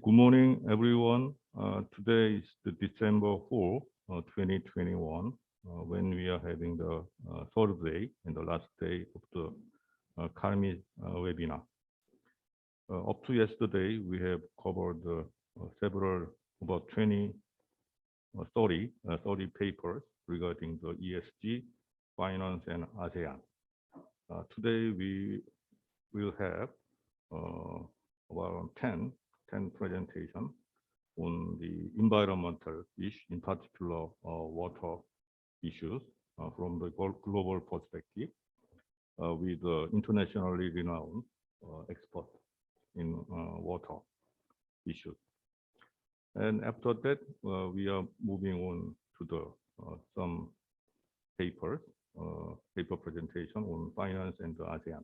Good morning, everyone. Today is the December 4, 2021, when we are having the third day and the last day of the KARMI webinar. Up to yesterday, we have covered several, about 30 papers regarding the ESG, finance, and ASEAN. Today, we will have about 10 presentation on the environmental issue, in particular water issues from the global perspective with internationally renowned experts in water issues. And after that, we are moving on to the some paper presentation on finance and the ASEAN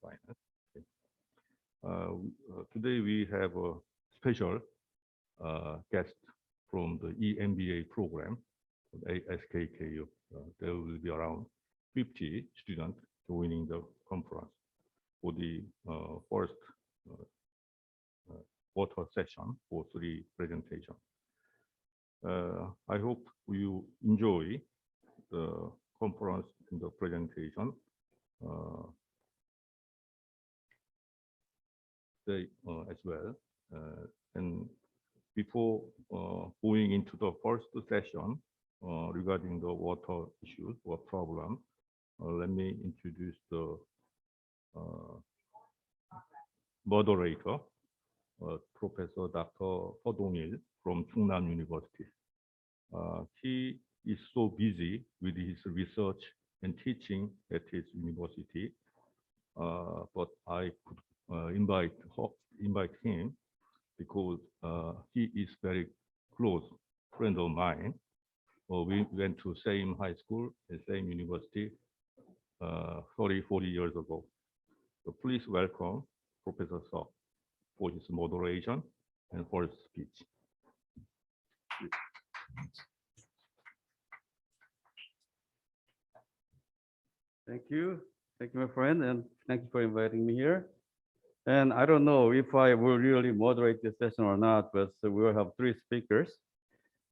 finance. Today we have a special guest from the EMBA program, SKKU. There will be around 50 students joining the conference for the first water session for 3 presentations. I hope you enjoy the conference and the presentation. As well. And before going into the first session regarding the water issues or problem, let me introduce the moderator, Professor Dr. Ho Dong-il from Chungnam University. He is so busy with his research and teaching at his university, but I could invite him because he is very close friend of mine. We went to same high school and same university 40 years ago. So please welcome Professor So for his moderation and for his speech. Thank you, my friend, and thank you for inviting me here. And I don't know if I will really moderate this session or not, but we will have 3 speakers.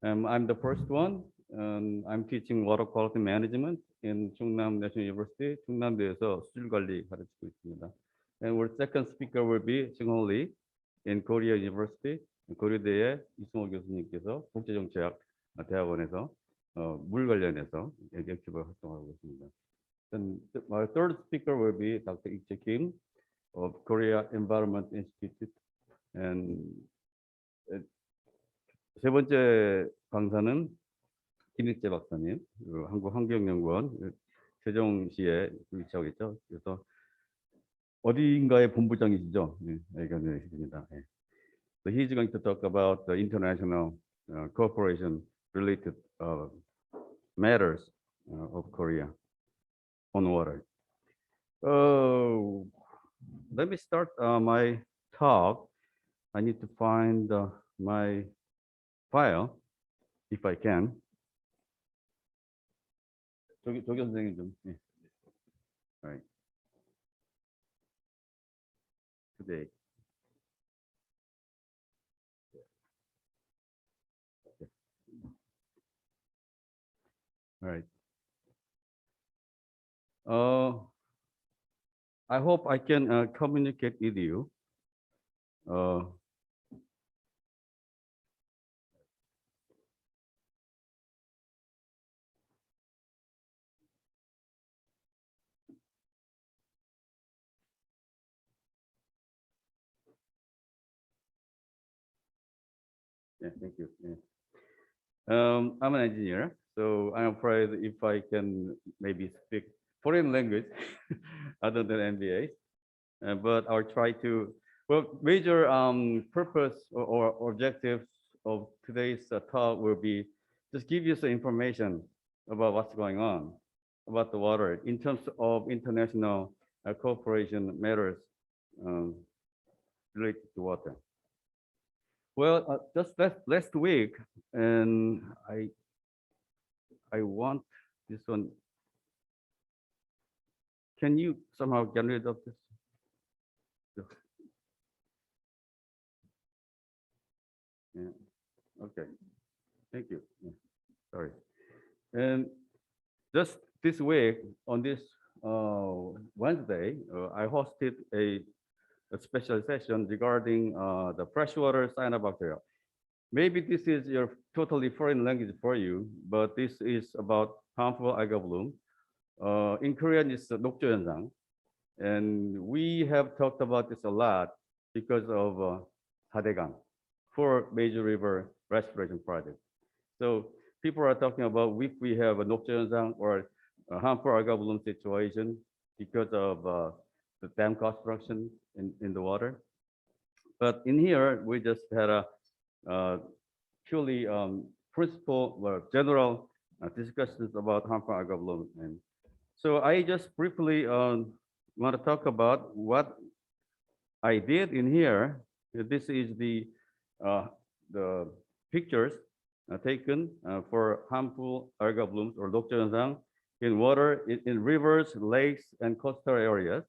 I'm the first one, and I'm teaching water quality management in Chungnam National University, 충남대에서 수질관리 가르치고 있습니다. And our second speaker will be Seung-ho Lee in Korea University, 고려대의 이승호 교수님께서 국제정치학 대학원에서 물 관련해서 액티브 활동하고 있습니다. Then my third speaker will be Dr. Ik-jae Kim of Korea Environment Institute, and 세 번째 강사는 김익재 박사님, 한국환경연구원 세종시에 위치하고 있죠. 그래서 어디인가의 본부장이시죠? 네, 여기입니다. So he's going to talk about the international cooperation related matters of Korea on water. Let me start my talk. I need to find my file, if I can. 조기 선생님 좀. 네. All right. Today. All right. I hope I can communicate with you. Yeah, thank you. Yeah. I'm an engineer, so I'm afraid if I can maybe speak foreign language other than MBA, but I'll try to. Well, major purpose or objectives of today's talk will be just give you some information about what's going on about the water in terms of international cooperation matters related to water. Well, just last week, and I want this one. Can you somehow get rid of this? Okay, thank you. Yeah, sorry. And just this week, on this Wednesday, I hosted a special session regarding the freshwater cyanobacteria. Maybe this is your totally foreign language for you, but this is about harmful algal bloom. In Korean, it's 녹조현상. And we have talked about this a lot because of Hadegang, four major river restoration project. So people are talking about if we have a 녹조현상 or a harmful algal bloom situation because of the dam construction in the water. But in here, we just had a purely principle or general discussions about harmful algal bloom. And so I just briefly want to talk about what I did in here. This is the pictures taken for harmful algal blooms or 녹조현상 in water, in rivers, lakes, and coastal areas.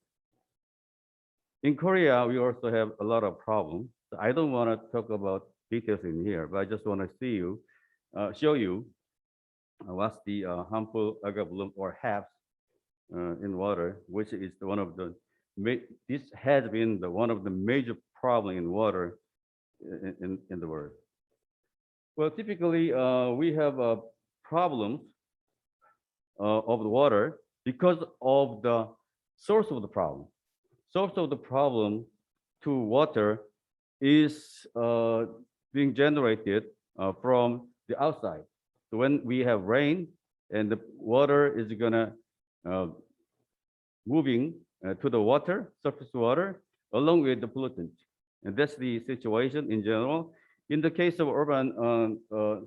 In Korea, we also have a lot of problems. So I don't want to talk about details in here, but I just want to show you what's the harmful algal bloom or HAPs in water, which is one of the this has been one of the major problem in water in the world. Well, typically we have problems of the water because of the source of the problem. Source of the problem to water is being generated from the outside. So when we have rain and the water is gonna moving to the water, surface water, along with the pollutant. And that's the situation in general. In the case of urban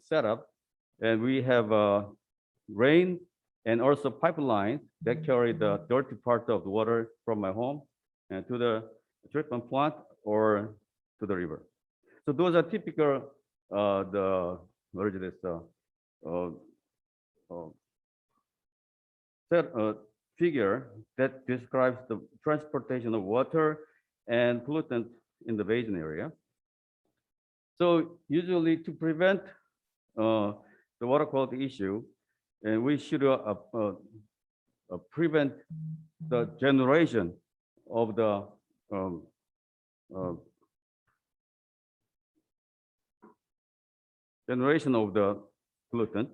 setup, and we have rain and also pipelines that carry the dirty part of the water from my home and to the treatment plant or to the river. So those are typical what is this figure that describes the transportation of water and pollutant in the basin area. So usually to prevent the water quality issue, and we should prevent the generation of the pollutant.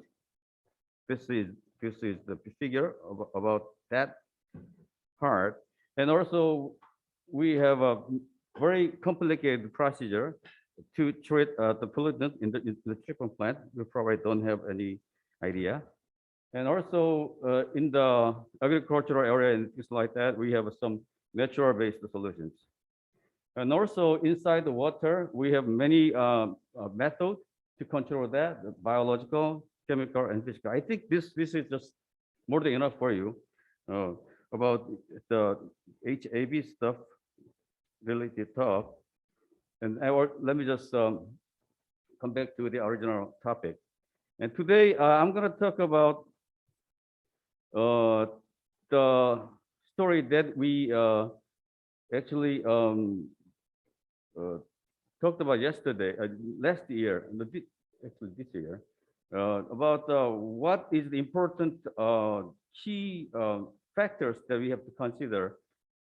This is the figure about that part, and also we have a very complicated procedure to treat the pollutant in the treatment plant. We probably don't have any idea. And also in the agricultural area and things like that, we have some natural-based solutions. And also inside the water, we have many methods to control that, the biological, chemical, and physical. I think this is just more than enough for you about the HAB stuff related talk. And let me just come back to the original topic. And today I'm going to talk about the story that we actually talked about yesterday, last year, actually this year, about what is the important key factors that we have to consider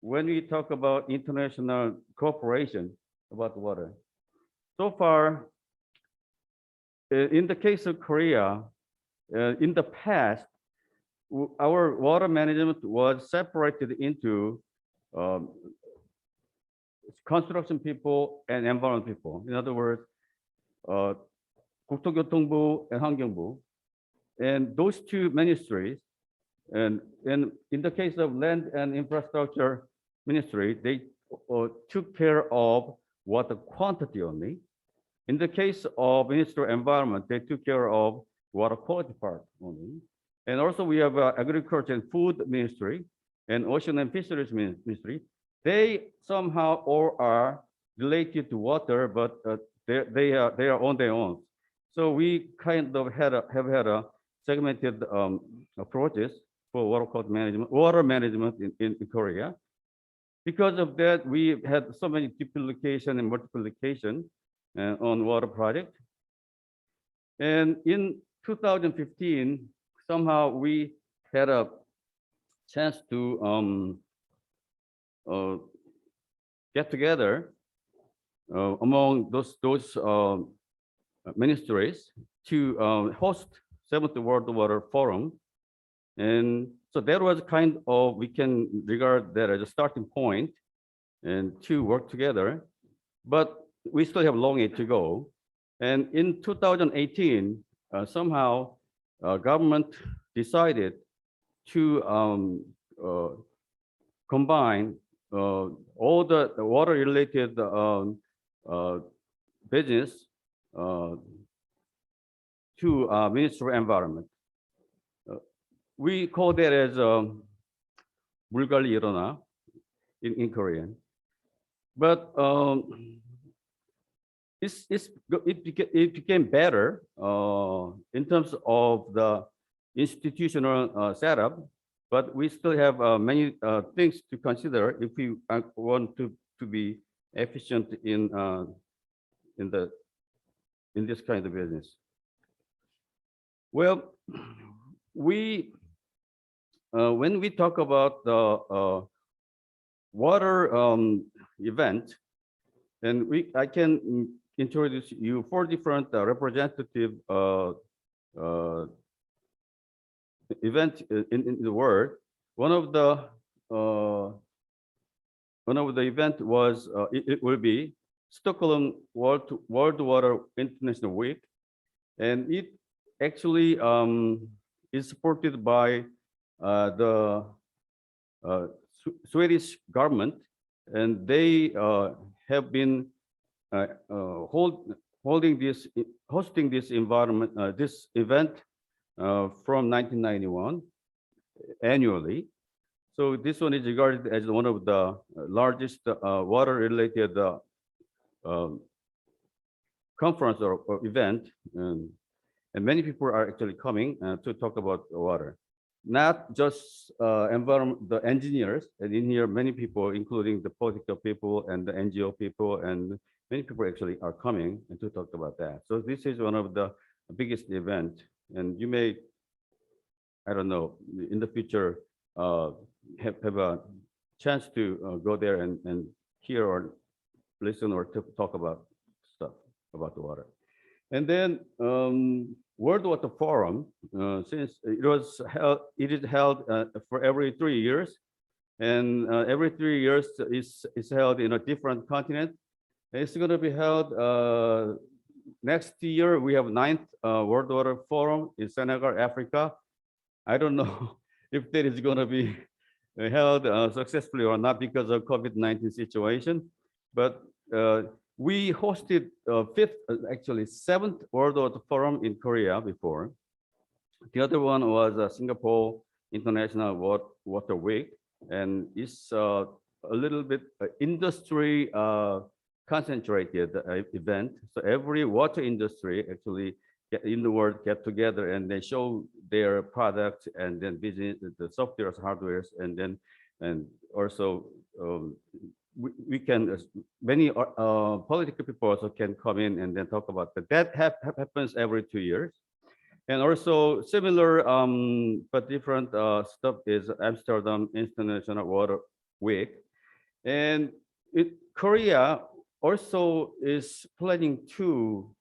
when we talk about international cooperation about water. So far, in the case of Korea, in the past, our water management was separated into construction people and environment people. In other words, 국토교통부 and 환경부. And those two ministries, and in the case of land and infrastructure ministry, they took care of water quantity only. In the case of Ministry of Environment, they took care of water quality part only. And also we have Agriculture and Food Ministry and Ocean and Fisheries Ministry. They somehow all are related to water, but they are on their own. So we kind of have had a segmented approaches for water management in Korea. Because of that, we had so many duplication and multiplication on water project. And in 2015, somehow we had a chance to get together among those ministries to host 7th World Water Forum. And so that was kind of, we can regard that as a starting point and to work together, but we still have a long way to go. And in 2018, somehow government decided to combine all the water-related business to Ministry of Environment. We call that as 물갈이 일어나 in Korean. But it became better in terms of the institutional setup, but we still have many things to consider if we want to be efficient in this kind of business. Well, when we talk about the water event, and I can introduce you 4 different representative events in the world. One of the event was it will be Stockholm World Water International Week, and it actually is supported by the Swedish government, and they have been hosting this event from 1991 annually. So this one is regarded as one of the largest water-related conference or event, and many people are actually coming to talk about water. Not just the engineers, and in here many people, including the political people and the NGO people, and many people actually are coming and to talk about that. So this is one of the biggest event, and you may, I don't know, in the future have a chance to go there and hear or listen or talk about stuff about the water. And then World Water Forum, since it is held for every 3 years, and every 3 years is held in a different continent. It's going to be held next year. We have 9th World Water Forum in Senegal, Africa. I don't know if that is going to be held successfully or not because of COVID-19 situation, but we hosted 7th World Water Forum in Korea before. The other one was Singapore International Water Week, and it's a little bit industry concentrated event. So every water industry actually in the world get together and they show their products and then business, the softwares, hardwares, and also we can, many political people also can come in and then talk about that. That happens every 2 years. And also similar but different stuff is Amsterdam International Water Week. And Korea also is planning to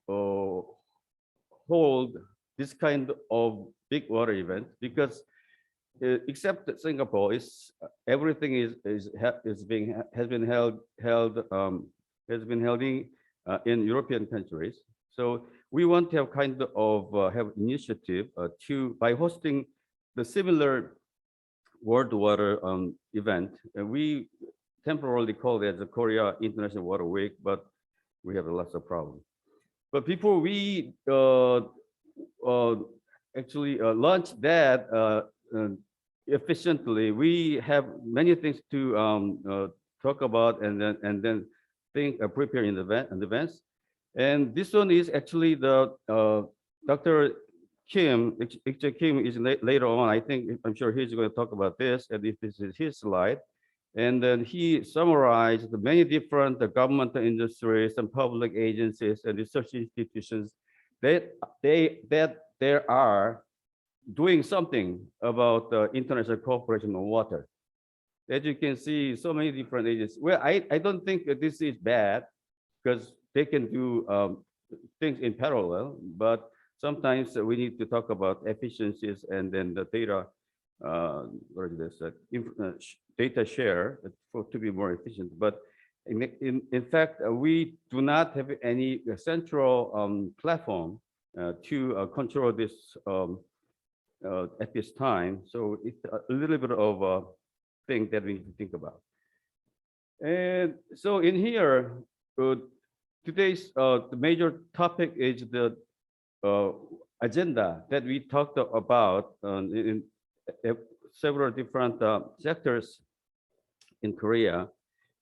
hold this kind of big water event because except Singapore, everything has been held in European countries. So we want to have kind of have initiative by hosting the similar World Water event. And we temporarily call it the Korea International Water Week, but we have lots of problems. But before we actually launch that efficiently, we have many things to talk about and then prepare in advance. And this one is actually the Dr. Kim. Kim is later on. I'm sure he's going to talk about this, and if this is his slide. And then he summarized the many different government industries and public agencies and research institutions they are doing something about the international cooperation on water. As you can see, so many different agencies. Well, I don't think that this is bad because they can do things in parallel, but sometimes we need to talk about efficiencies and then the data, what is this, data share to be more efficient. But in fact, we do not have any central platform to control this at this time. So it's a little bit of a thing that we need to think about. And so in here, today's the major topic is the agenda that we talked about in several different sectors in Korea.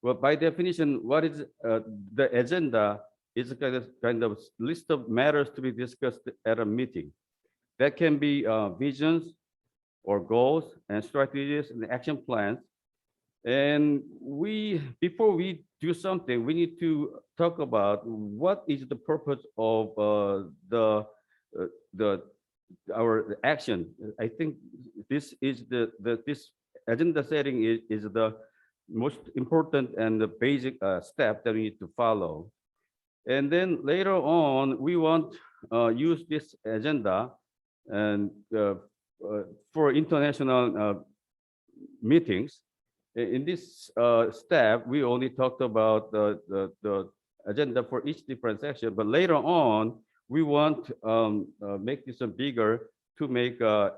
Well, by definition, what is the agenda is a kind of list of matters to be discussed at a meeting. That can be visions or goals and strategies and action plans. And before we do something, we need to talk about what is the purpose of our action. I think this is this agenda setting is the most important and the basic step that we need to follow. And then later on, we want use this agenda and for international meetings. In this step, we only talked about the agenda for each different section, but later on, we want make this bigger to make a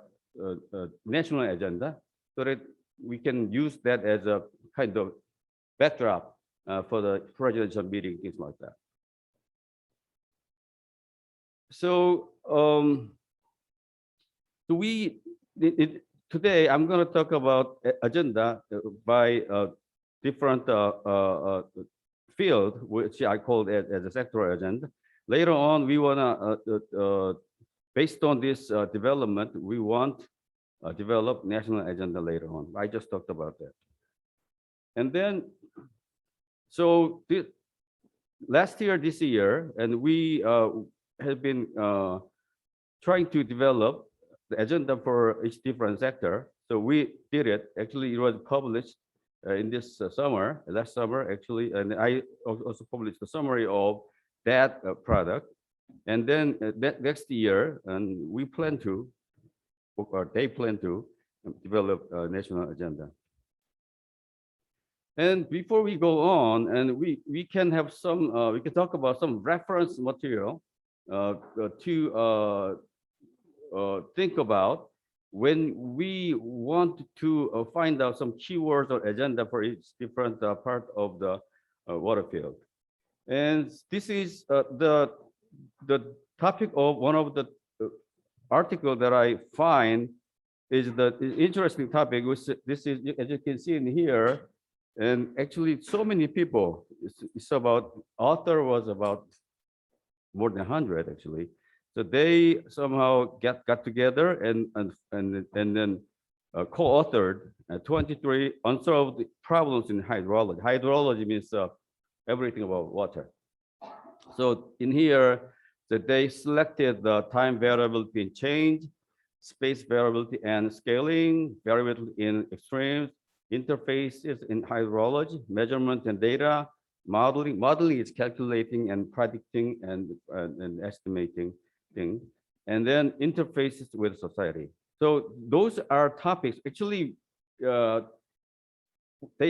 national agenda so that we can use that as a kind of backdrop for the presidential meeting, things like that. So today I'm going to talk about agenda by different field, which I call it as a sectoral agenda. Later on, we want to, based on this development, we want develop national agenda later on. I just talked about that. And then, so last year, this year, and we have been trying to develop the agenda for each different sector. So we did it. Actually, it was published in this summer, last summer, actually, and I also published a summary of that product. And then next year, and we plan to, or they plan to, develop a national agenda. And before we go on, and we can have some, we can talk about some reference material to think about when we want to find out some keywords or agenda for each different part of the water field. And this is the topic of one of the article that I find is the interesting topic, which this is, as you can see in here, and actually so many people, it's about, author was about more than 100 actually. So they somehow got together and then co-authored 23 unsolved problems in hydrology. Hydrology means everything about water. So in here, that they selected the time variability in change, space variability and scaling, variability in extremes, interfaces in hydrology, measurement and data, modeling. Modeling is calculating and predicting and estimating things, and then interfaces with society. So those are topics. Actually, they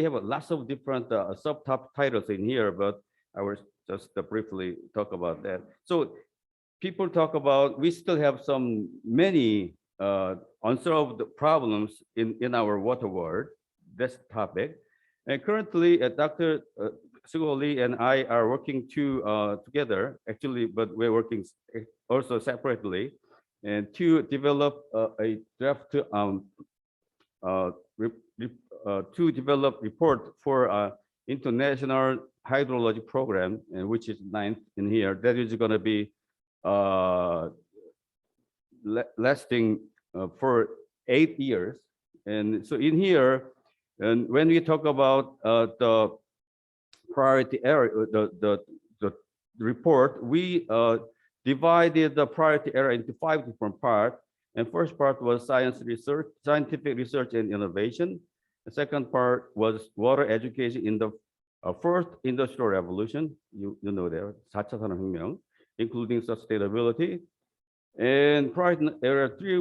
have lots of different subtitles in here, but I will just briefly talk about that. So people talk about, we still have many unsolved problems in our water world. This topic. And currently, Dr. Sugo Lee and I are working together, actually, but we're working also separately, and to develop a draft to develop report for international hydrology program, and which is 9th in here. That is going to be lasting for 8 years. And so in here, and when we talk about the priority area, the report, we divided the priority area into 5 different parts. And first part was scientific research and innovation. The second part was water education in the first industrial revolution. You know that, 4차 산업혁명, including sustainability. And priority area 3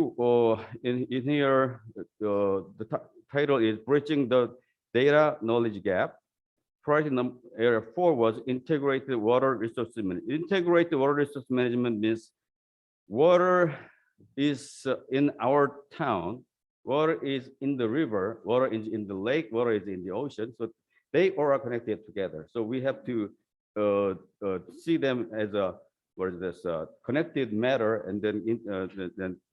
in here, the title is Bridging the Data Knowledge Gap. Priority area 4 was integrated water resource management. Integrated water resource management means water is in our town, water is in the river, water is in the lake, water is in the ocean. So they all are connected together. So we have to see them as a connected matter, and then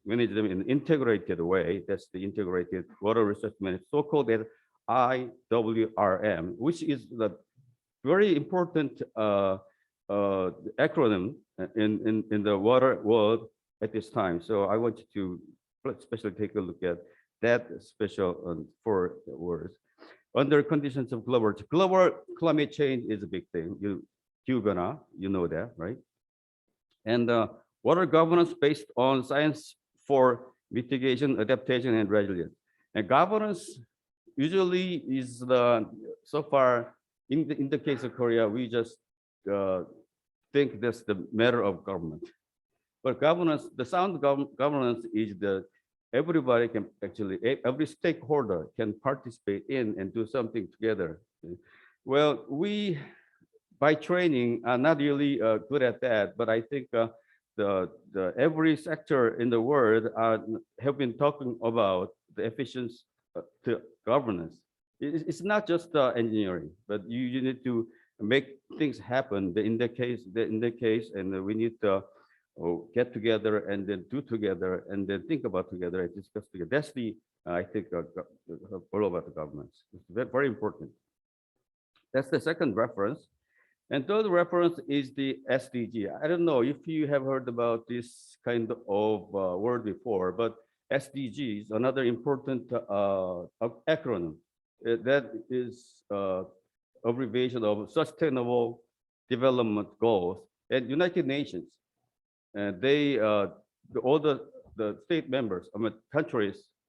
manage them in an integrated way. That's the integrated water resource management, so-called as IWRM, which is the very important acronym in the water world at this time. So I want you to especially take a look at that special 4 words. Under conditions of global climate change is a big thing. You know that, right? And water governance based on science for mitigation, adaptation, and resilience. And governance usually is so far in the case of Korea, we just think that's the matter of government. But governance, the sound governance is everybody can actually, every stakeholder can participate in and do something together. Well, we, by training, are not really good at that, but I think every sector in the world have been talking about the efficiency to governance. It's not just engineering, but you need to make things happen. In the case, and we need to get together and then do together and then think about together and discuss together. That's I think all about the governments. It's very important. That's the second reference. And third reference is the SDG. I don't know if you have heard about this kind of word before, but SDG is another important acronym. That is abbreviation of Sustainable Development Goals at United Nations. And they, all the state members,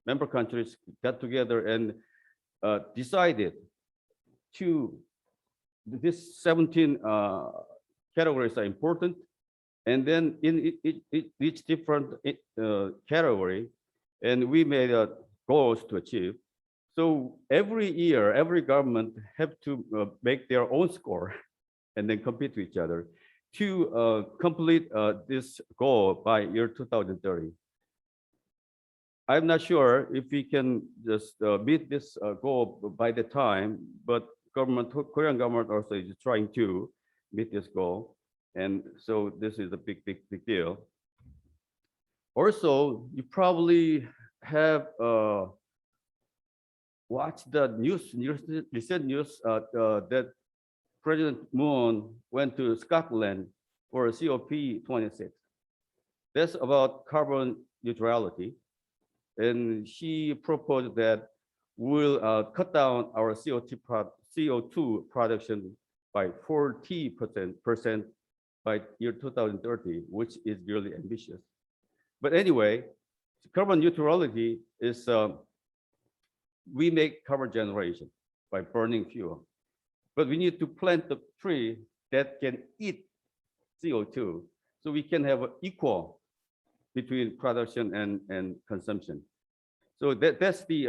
member countries got together and decided to, these 17 categories are important. And then in each different category, and we made goals to achieve. So every year, every government have to make their own score and then compete with each other to complete this goal by year 2030. I'm not sure if we can just meet this goal by the time, but Korean government also is trying to meet this goal. And so this is a big deal. Also, you probably have watched the recent news that President Moon went to Scotland for COP26. That's about carbon neutrality. And she proposed that we'll cut down our CO2 production by 40% by year 2030, which is really ambitious. But anyway, carbon neutrality is we make carbon generation by burning fuel. But we need to plant a tree that can eat CO2, so we can have an equal between production and consumption. So that's the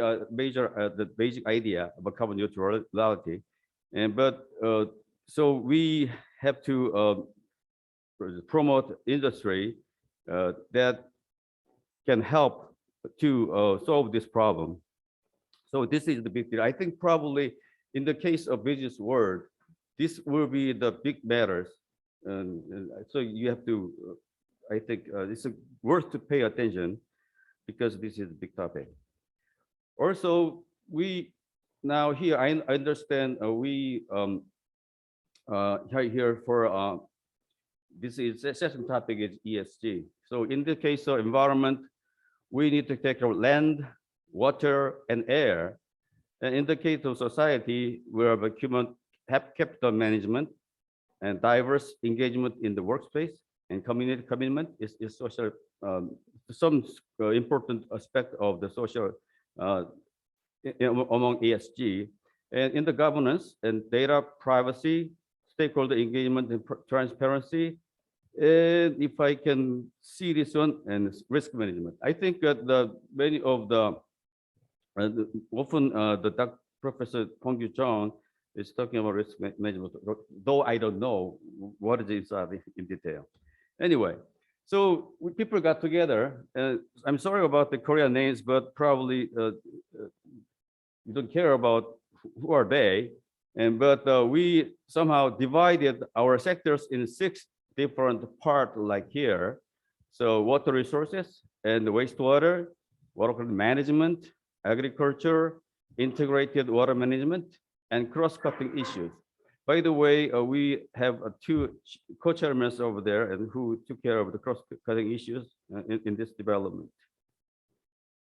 the basic idea about carbon neutrality. So we have to promote industry that can help to solve this problem. So this is the big deal. I think probably in the case of business world, this will be the big matters. And so you have to, I think it's worth to pay attention because this is a big topic. Also, we now here, I understand we here for this is the second topic is ESG. So in the case of environment, we need to take care of land, water, and air. And in the case of society, we have human capital management and diverse engagement in the workspace, and community commitment is social, some important aspect of the social among ESG. And in the governance and data privacy, stakeholder engagement and transparency, and if I can see this one, and risk management. I think that many of the often Professor Pong Yu Chong is talking about risk management, though I don't know what it is in detail. Anyway, so people got together, and I'm sorry about the Korean names, but probably you don't care about who are they. But we somehow divided our sectors in 6 different parts, like here. So water resources and wastewater, water quality management, agriculture, integrated water management, and cross-cutting issues. By the way, we have 2 co-chairmen over there and who took care of the cross-cutting issues in this development.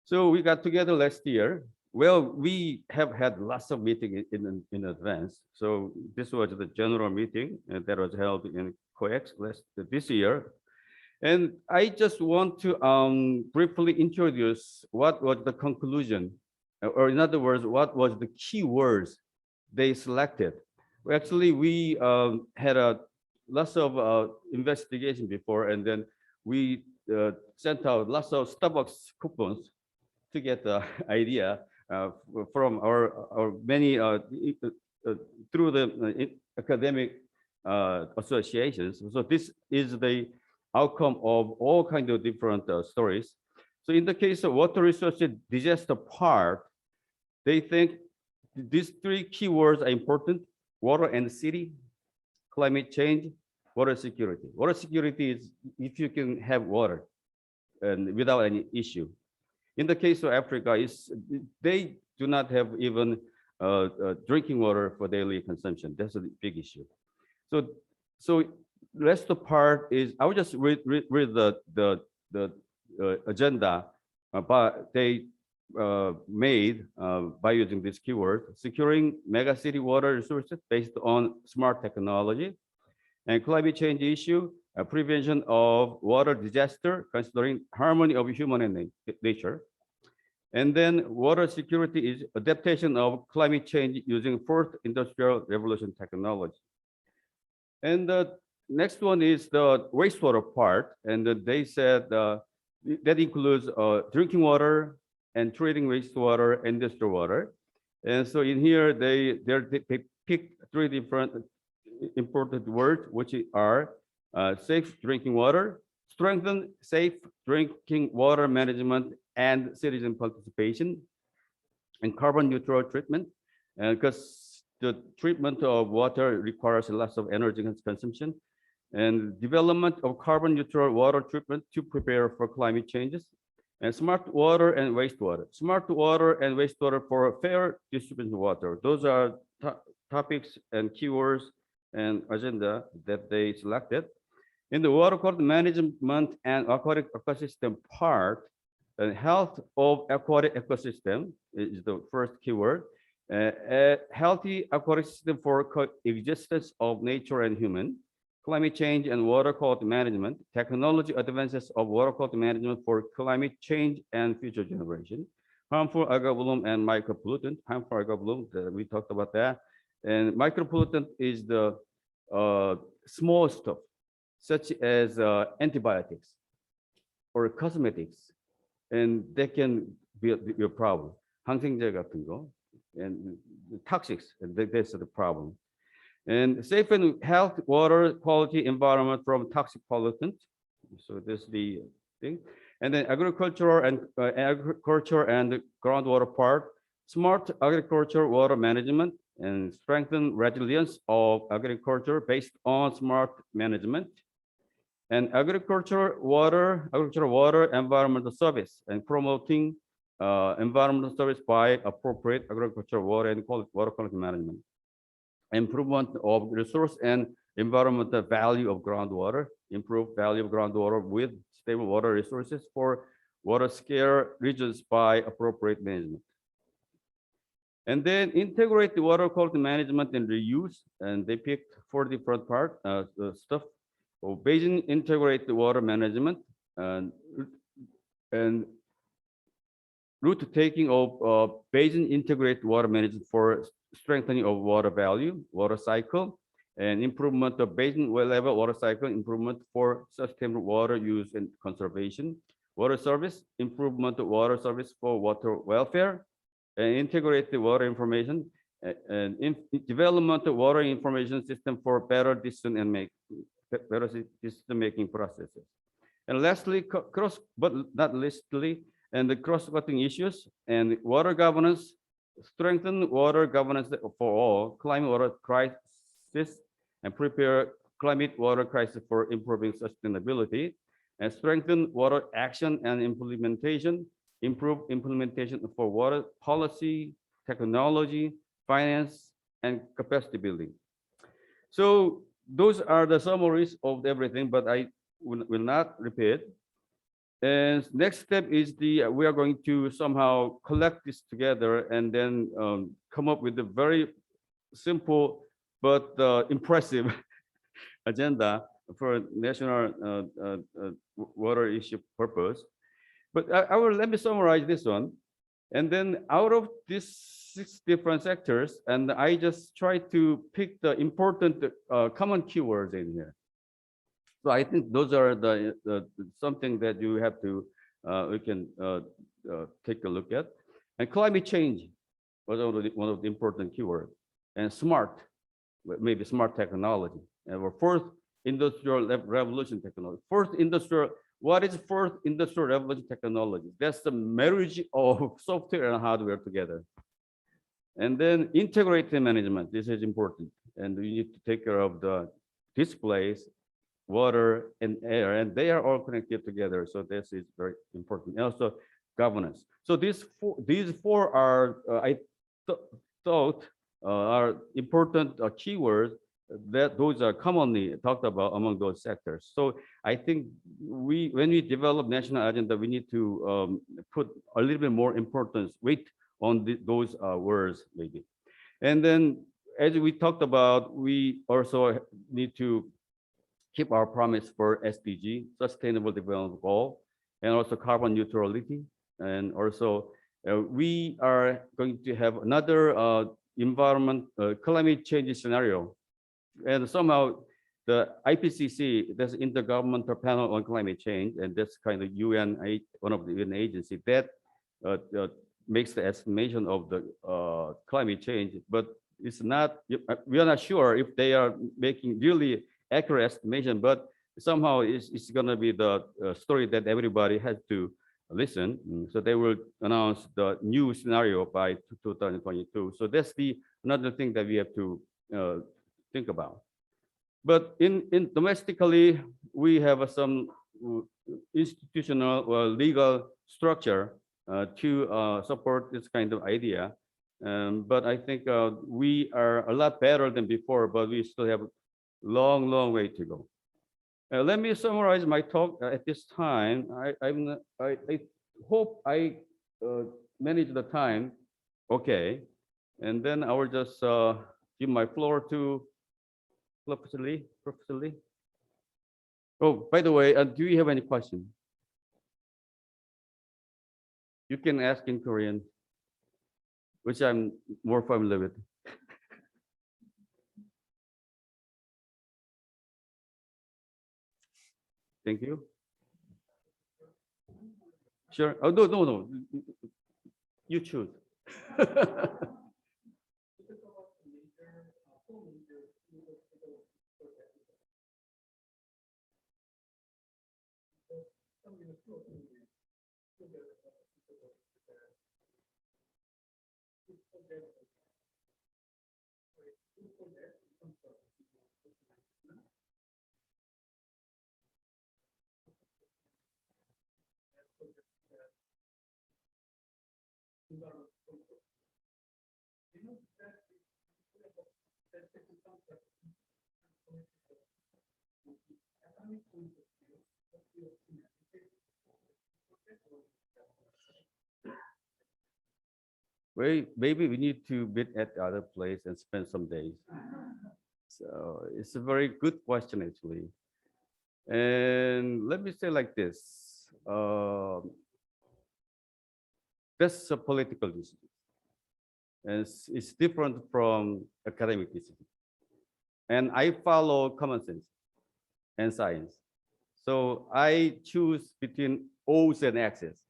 So we got together last year. Well, we have had lots of meetings in advance. So this was the general meeting that was held in COEX this year. And I just want to briefly introduce what was the conclusion, or in other words, what was the key words they selected. Well, actually, we had lots of investigation before, and then we sent out lots of Starbucks coupons to get the idea from our many through the academic associations. So this is the outcome of all kinds of different stories. So in the case of water resources disaster part, they think these 3 keywords are important: water and city, climate change, water security. Water security is if you can have water and without any issue. In the case of Africa, they do not have even drinking water for daily consumption. That's a big issue. So rest of part is, I will just read the agenda but they made by using this keyword: securing megacity water resources based on smart technology, and climate change issue, prevention of water disaster considering harmony of human and nature. And then water security is adaptation of climate change using 4th industrial revolution technology. And the next one is the wastewater part, and they said that includes drinking water and treating wastewater, industrial water. And so in here, they picked 3 different important words, which are safe drinking water, strengthen safe drinking water management and citizen participation, and carbon neutral treatment, because the treatment of water requires lots of energy consumption, and development of carbon neutral water treatment to prepare for climate changes, and smart water and wastewater. Smart water and wastewater for fair distribution of water. Those are topics and keywords and agenda that they selected. In the water quality management and aquatic ecosystem part, health of aquatic ecosystem is the first keyword. A healthy aquatic system for coexistence of nature and human, climate change and water quality management, technology advances of water quality management for climate change and future generation, harmful algal bloom and micropollutant. Harmful algal bloom, we talked about that. And micropollutant is the small stuff, such as antibiotics or cosmetics, and they can be a problem. 항생제 같은 거, and toxics, and that's the problem. And safe and health water quality environment from toxic pollutant. So this is the thing. And then agriculture and groundwater part, smart agriculture water management, and strengthen resilience of agriculture based on smart management, and agricultural water environmental service, and promoting environmental service by appropriate agricultural water and water quality management, improvement of resource and environmental value of groundwater, improve value of groundwater with stable water resources for water scarce regions by appropriate management. And then integrate the water quality management and reuse, and they picked 4 different stuff. Basin integrated water management, and route taking of basin integrated water management for strengthening of water value, water cycle, and improvement of basin level water cycle, improvement for sustainable water use and conservation, water service, improvement of water service for water welfare, and integrated water information, and development of water information system for better decision making processes. And lastly, but not leastly, and the cross-cutting issues and water governance, strengthen water governance for all, climate water crisis, and prepare climate water crisis for improving sustainability, and strengthen water action and implementation, improve implementation for water policy, technology, finance, and capacity building. So those are the summaries of everything, but I will not repeat. And next step is we are going to somehow collect this together and then come up with a very simple but impressive agenda for national water issue purpose. But let me summarize this one. And then out of these 6 different sectors, and I just try to pick the important common keywords in here. So I think those are the something that you have to we can take a look at. And climate change was one of the important keywords. And smart, maybe smart technology. And our fourth industrial revolution technology. What is fourth industrial revolution technology? That's the marriage of software and hardware together. And then integrated management. This is important, and we need to take care of the displays, water, and air, and they are all connected together. So this is very important. And also governance. So these four are, I thought, are important keywords that those are commonly talked about among those sectors. So I think when we develop national agenda, we need to put a little bit more importance, weight on those words maybe. And then as we talked about, we also need to keep our promise for SDG, Sustainable Development Goal, and also carbon neutrality. And also we are going to have another climate change scenario. And somehow the IPCC, that's Intergovernmental Panel on Climate Change, and that's kind of one of the UN agency that makes the estimation of the climate change, but it's not, we are not sure if they are making really accurate estimation, but somehow it's going to be the story that everybody has to listen. So they will announce the new scenario by 2022. So that's another thing that we have to think about. But in domestically, we have some institutional or legal structure to support this kind of idea. But I think we are a lot better than before, but we still have a long way to go. Let me summarize my talk at this time. I hope I manage the time okay. And then I will just give my floor to Professor Lee. Oh, by the way, do you have any questions? You can ask in Korean, which I'm more familiar with. Thank you. Sure. Oh, no. You choose. Maybe we need to meet at the other place and spend some days. So it's a very good question, actually. And let me say like this, that's a political decision. And it's different from academic decision. And I follow common sense and science. So I choose between O's and X's,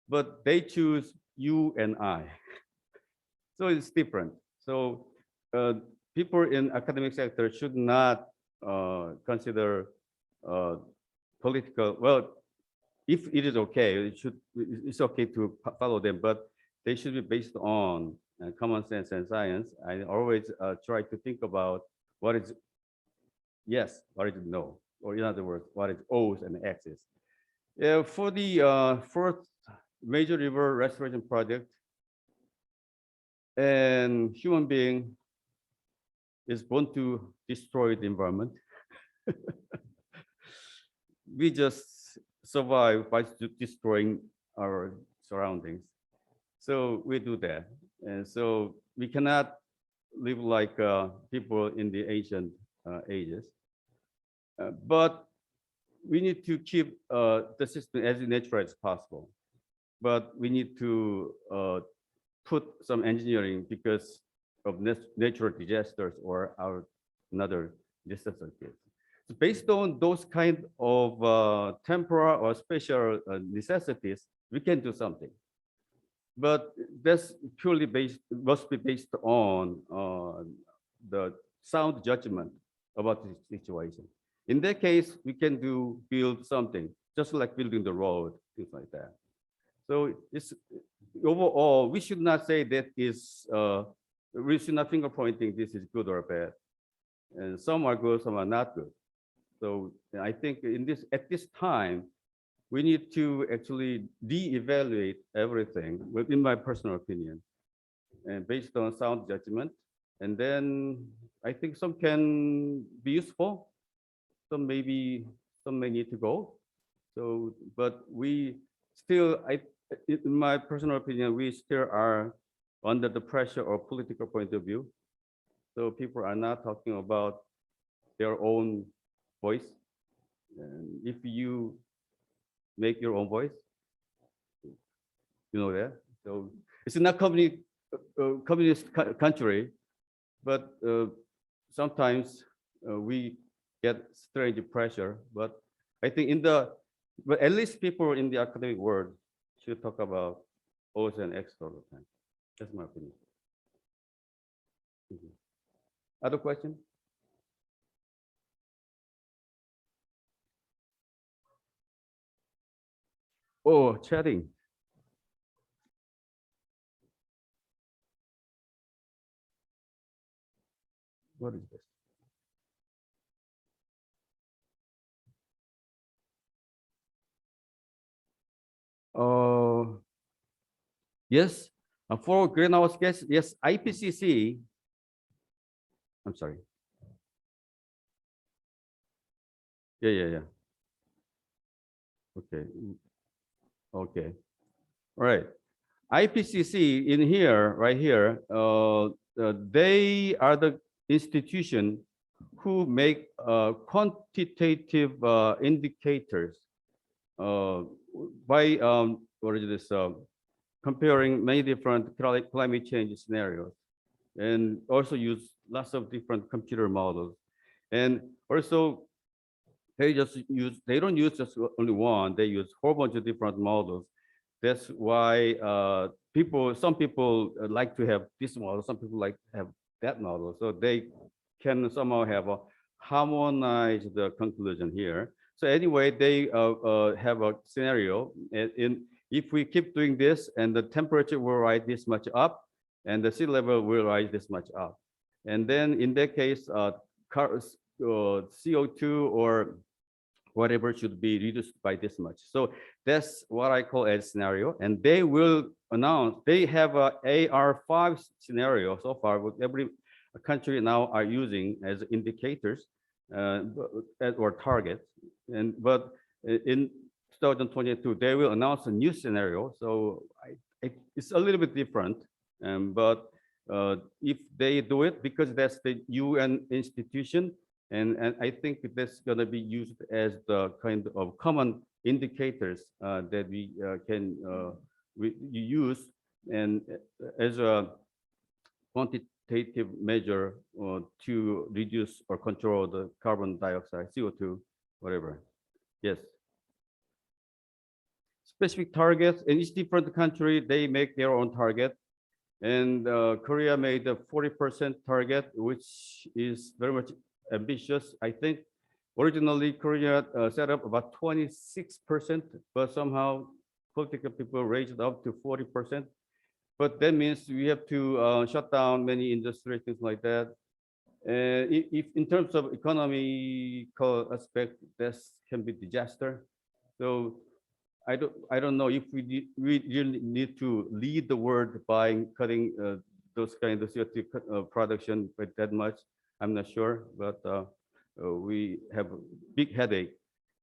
but they choose U and I. So it's different. So people in academic sector should not consider political. Well, if it is okay, it's okay to follow them, but they should be based on common sense and science. I always try to think about what is yes, what is no, or in other words, what is O's and X's. For the fourth major river restoration project, and human being is born to destroy the environment. We just survive by destroying our surroundings. So we do that. And so we cannot live like people in the ancient ages. But we need to keep the system as natural as possible. But we need to put some engineering because of natural disasters or another disaster case. So based on those kind of temporal or special necessities, we can do something. But that's purely must be based on the sound judgment about the situation. In that case, we can build something, just like building the road, things like that. So it's overall, we should not say that we should not finger pointing this is good or bad. And some are good, some are not good. So I think at this time, we need to actually de-evaluate everything, in my personal opinion, and based on sound judgment. And then I think some can be useful, some may need to go. So, but we still, in my personal opinion, we still are under the pressure or political point of view. So people are not talking about their own voice. And if you make your own voice, you know that. So it's not communist country, but sometimes we get strange pressure. But I think but at least people in the academic world should talk about O's and X's all the time. That's my opinion. Other question? Oh, chatting. What is this? Yes, for greenhouse gas, yes, IPCC. I'm sorry. Yeah. Okay. Okay. All right. IPCC in here, right here, they are the institution who make quantitative indicators by what is this? Comparing many different climate change scenarios, and also use lots of different computer models, and also they don't use just only one. They use a whole bunch of different models. That's why some people like to have this model, some people like to have that model. So they can somehow have a harmonized conclusion here. So anyway, they have a scenario. If we keep doing this and the temperature will rise this much up and the sea level will rise this much up. And then in that case, CO2 or whatever should be reduced by this much. So that's what I call a scenario. And they will announce, they have a AR5 scenario so far, what every country now are using as indicators or targets. But in 2022, they will announce a new scenario. So it's a little bit different. But if they do it, because that's the UN institution, And I think that's going to be used as the kind of common indicators that we can use and as a quantitative measure to reduce or control the carbon dioxide, CO2, whatever. Yes. Specific targets in each different country, they make their own target. And Korea made a 40% target, which is very much ambitious. I think originally Korea set up about 26%, but somehow political people raised it up to 40%. But that means we have to shut down many industries, things like that. If in terms of economical aspect, this can be disaster. So I don't know if we really need to lead the world by cutting those kind of CO2 production by that much. I'm not sure, but we have a big headache.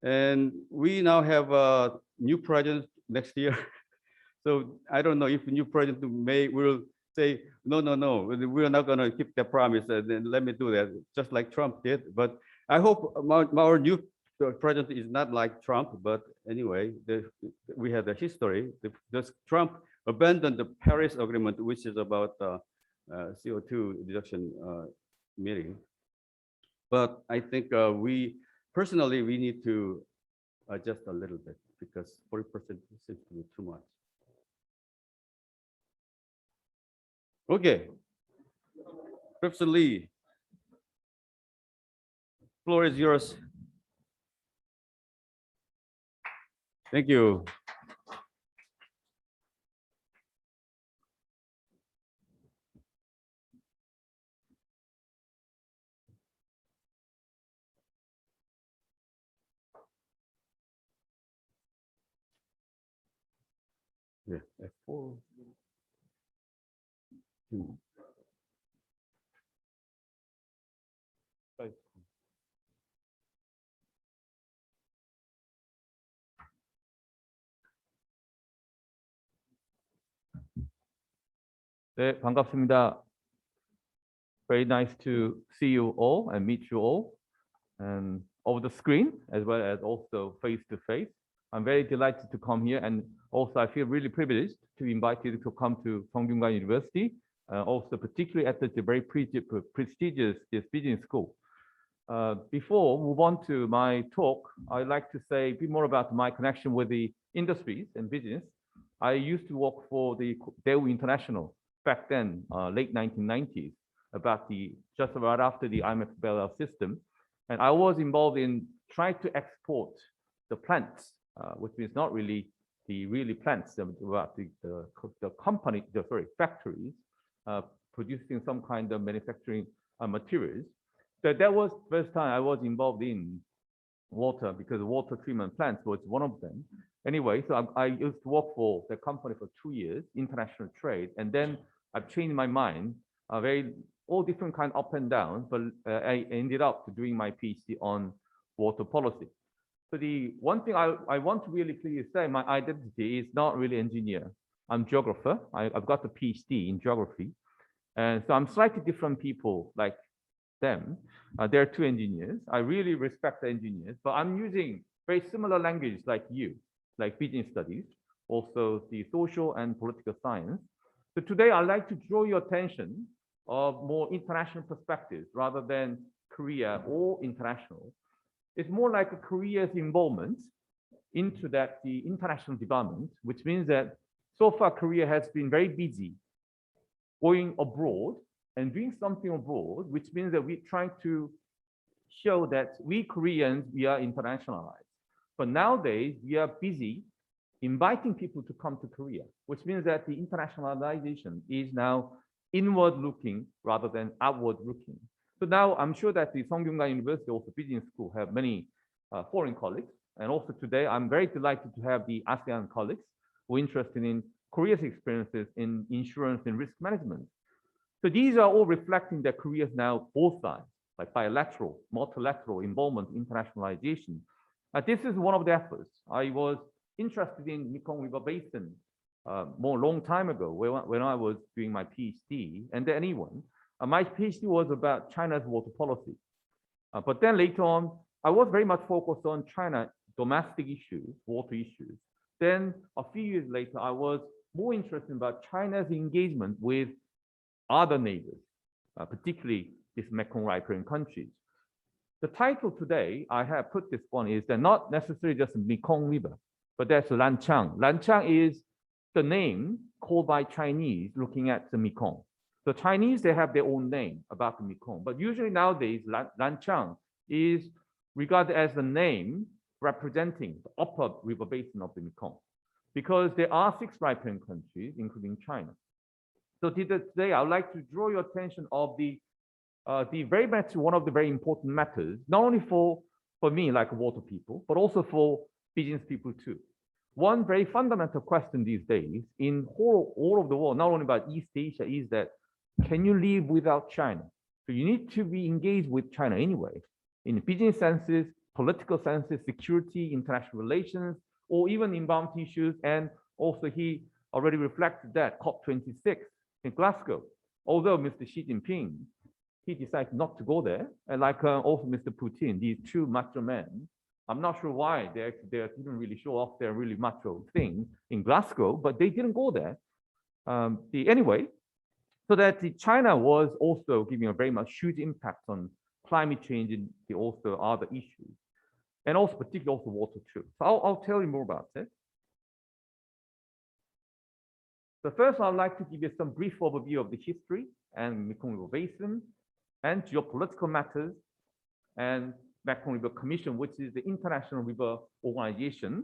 And we now have a new president next year. So I don't know if new president will say, no, we're not going to keep the promise, and then let me do that, just like Trump did. But I hope our new president is not like Trump, but anyway, we have the history. Trump abandoned the Paris Agreement, which is about CO2 reduction meeting. But I think personally, we need to adjust a little bit because 40% seems to be too much. Okay, Professor Lee, floor is yours. Thank you. Yeah, F4. 네, 반갑습니다. Very nice to see you all and meet you all, and over the screen as well as also face to face. I'm very delighted to come here, and also I feel really privileged to invite you to come to Songyungan University, also particularly at the very prestigious business school. Before we move on to my talk, I'd like to say a bit more about my connection with the industries and business. I used to work for the Daewoo International back then, late 1990s, just about after the IMF bailout system. And I was involved in trying to export the plants, which means not really the plants, factories producing some kind of manufacturing materials. So that was the first time I was involved in water, because water treatment plants was one of them. Anyway, so I used to work for the company for 2 years, international trade, and then I've changed my mind, all different kind up and down, but I ended up doing my PhD on water policy. So the one thing I want to really clearly say, my identity is not really engineer. I'm geographer. I've got a PhD in geography, and so I'm slightly different people like them. There are 2 engineers. I really respect the engineers, but I'm using very similar language like you, like business studies, also the social and political science. So today I'd like to draw your attention of more international perspectives rather than Korea or international. It's more like a Korea's involvement into the international development, which means that so far Korea has been very busy going abroad and doing something abroad, which means that we're trying to show that we Koreans, we are internationalized. But nowadays, we are busy inviting people to come to Korea, which means that the internationalization is now inward-looking rather than outward-looking. So now I'm sure that the Songyungan University, also business school, have many foreign colleagues. And also today, I'm very delighted to have the ASEAN colleagues who are interested in Korea's experiences in insurance and risk management. So these are all reflecting that Korea is now both sides, like bilateral, multilateral involvement, internationalization. This is one of the efforts. I was interested in Mekong River Basin more long time ago when I was doing my PhD. And then my PhD was about China's water policy. But then later on, I was very much focused on China domestic issues, water issues. Then a few years later, I was more interested about China's engagement with other neighbors, particularly these Mekong riparian countries. The title today I have put this one is that not necessarily just Mekong River, but that's Lanchang. Lanchang is the name called by Chinese looking at the Mekong. The Chinese, they have their own name about the Mekong, but usually nowadays, Lanchang is regarded as the name representing the upper river basin of the Mekong, because there are 6 riparian countries, including China. So today, I would like to draw your attention of the very much one of the very important matters, not only for me, like water people, but also for business people too. One very fundamental question these days in all of the world, not only about East Asia, is that can you live without China? So you need to be engaged with China anyway, in business senses, political senses, security, international relations, or even environmental issues. And also he already reflected that COP26 in Glasgow. Although Mr. Xi Jinping, he decided not to go there, and like also Mr. Putin, these 2 macho men, I'm not sure why they didn't really show off their really macho thing in Glasgow, but they didn't go there. Anyway, so that China was also giving a very much huge impact on climate change and also other issues, and also particularly also water too. So I'll tell you more about it. So first, I'd like to give you some brief overview of the history and Mekong River Basin and geopolitical matters and Mekong River Commission, which is the international river organization,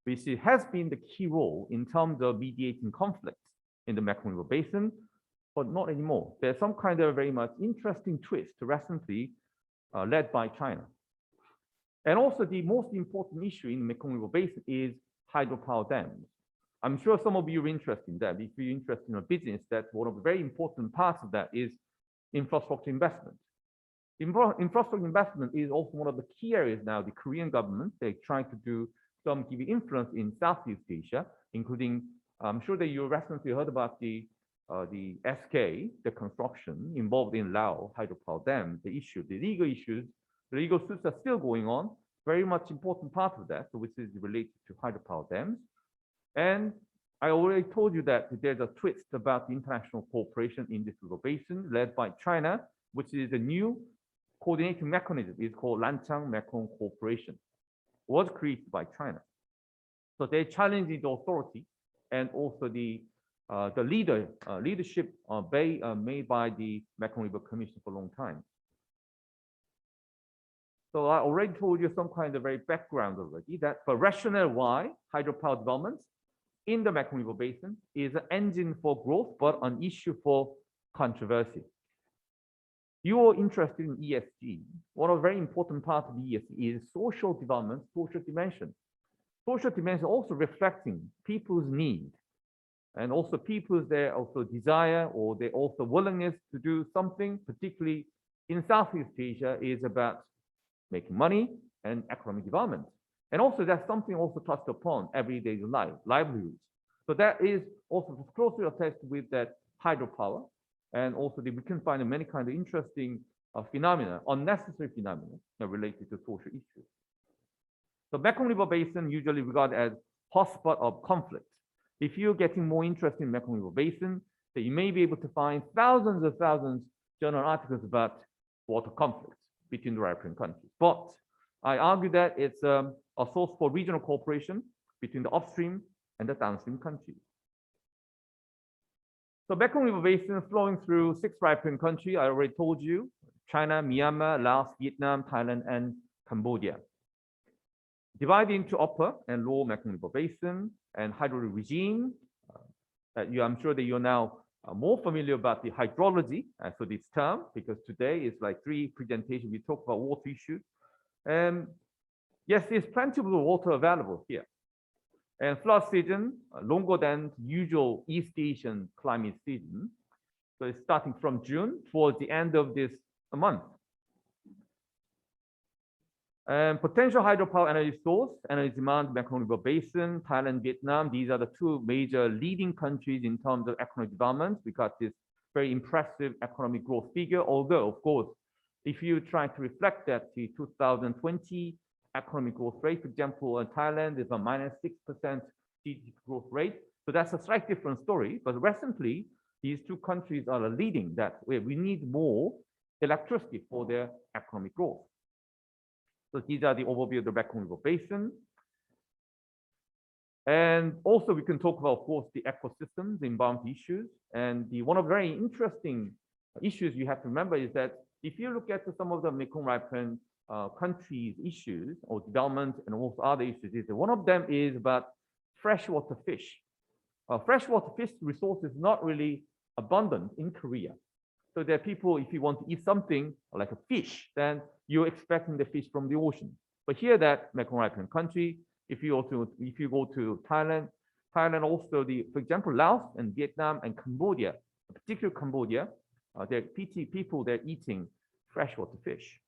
which has been the key role in terms of mediating conflicts in the Mekong River Basin, but not anymore. There's some kind of very much interesting twist recently led by China. And also the most important issue in the Mekong River Basin is hydropower dams. I'm sure some of you are interested in that. If you're interested in a business, that's one of the very important parts of that is infrastructure investment. Infrastructure investment is also one of the key areas now. The Korean government, they're trying to do some give influence in Southeast Asia, including, I'm sure that you recently heard about the SK, the construction involved in Lao hydropower dam, the issue, the legal issues, the legal suits are still going on, very much important part of that, which is related to hydropower dams. And I already told you that there's a twist about the international cooperation in this river basin led by China, which is a new coordinating mechanism. It's called Lanchang Mekong Cooperation. It was created by China. So they're challenging the authority and also the leadership made by the Mekong River Commission for a long time. So I already told you some kind of very background already, that the rationale why hydropower developments in the Mekong River Basin is an engine for growth, but an issue for controversy. You are interested in ESG. One of the very important parts of ESG is social development, social dimension. Social dimension also reflecting people's need and also people's their also desire or their also willingness to do something, particularly in Southeast Asia, is about making money and economic development. And also that's something also touched upon everyday life, livelihoods. So that is also closely attached with that hydropower. And also we can find many kind of interesting phenomena, unnecessary phenomena related to social issues. The Mekong River Basin usually regarded as hotspot of conflict. If you're getting more interested in Mekong River Basin, then you may be able to find thousands of journal articles about water conflicts between the riparian countries. But I argue that it's a source for regional cooperation between the upstream and the downstream countries. So Mekong River Basin flowing through 6 riparian countries, I already told you, China, Myanmar, Laos, Vietnam, Thailand, and Cambodia. Divided into upper and lower Mekong River Basin and hydrologic regime. I'm sure that you're now more familiar about the hydrology for this term, because today is like 3 presentations. We talk about water issues. And yes, there's plenty of water available here. And flood season longer than usual East Asian climate season. So it's starting from June towards the end of this month. And potential hydropower energy source, energy demand, Mekong River Basin, Thailand, Vietnam. These are the 2 major leading countries in terms of economic development. We got this very impressive economic growth figure, although of course, if you try to reflect that the 2020 economic growth rate, for example, in Thailand is a -6% GDP growth rate. So that's a slightly different story. But recently, these two countries are leading that way. We need more electricity for their economic growth. So these are the overview of the Mekong River Basin. And also we can talk about, of course, the ecosystems, the environmental issues. And one of the very interesting issues you have to remember is that if you look at some of the Mekong Ripen countries' issues or development and also other issues, one of them is about freshwater fish. Freshwater fish resource is not really abundant in Korea. So there are people, if you want to eat something like a fish, then you're expecting the fish from the ocean. But here that Mekong Ripen country, if you go to Thailand also, for example, Laos and Vietnam and Cambodia, particularly Cambodia, they're eating freshwater fish.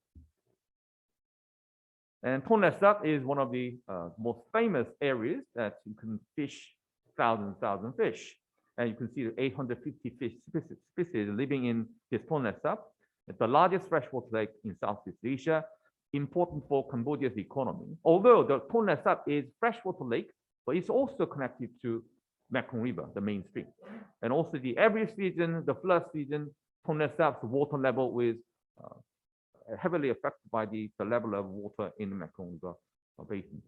And Tonle Sap is one of the most famous areas that you can fish thousand fish. And you can see the 850 fish species living in this Tonle Sap. It's the largest freshwater lake in Southeast Asia, important for Cambodia's economy. Although the Tonle Sap is freshwater lake, but it's also connected to Mekong River, the main stream. And also every season, the flood season, Tonle Sap's water level is heavily affected by the level of water in the Mekong River Basin.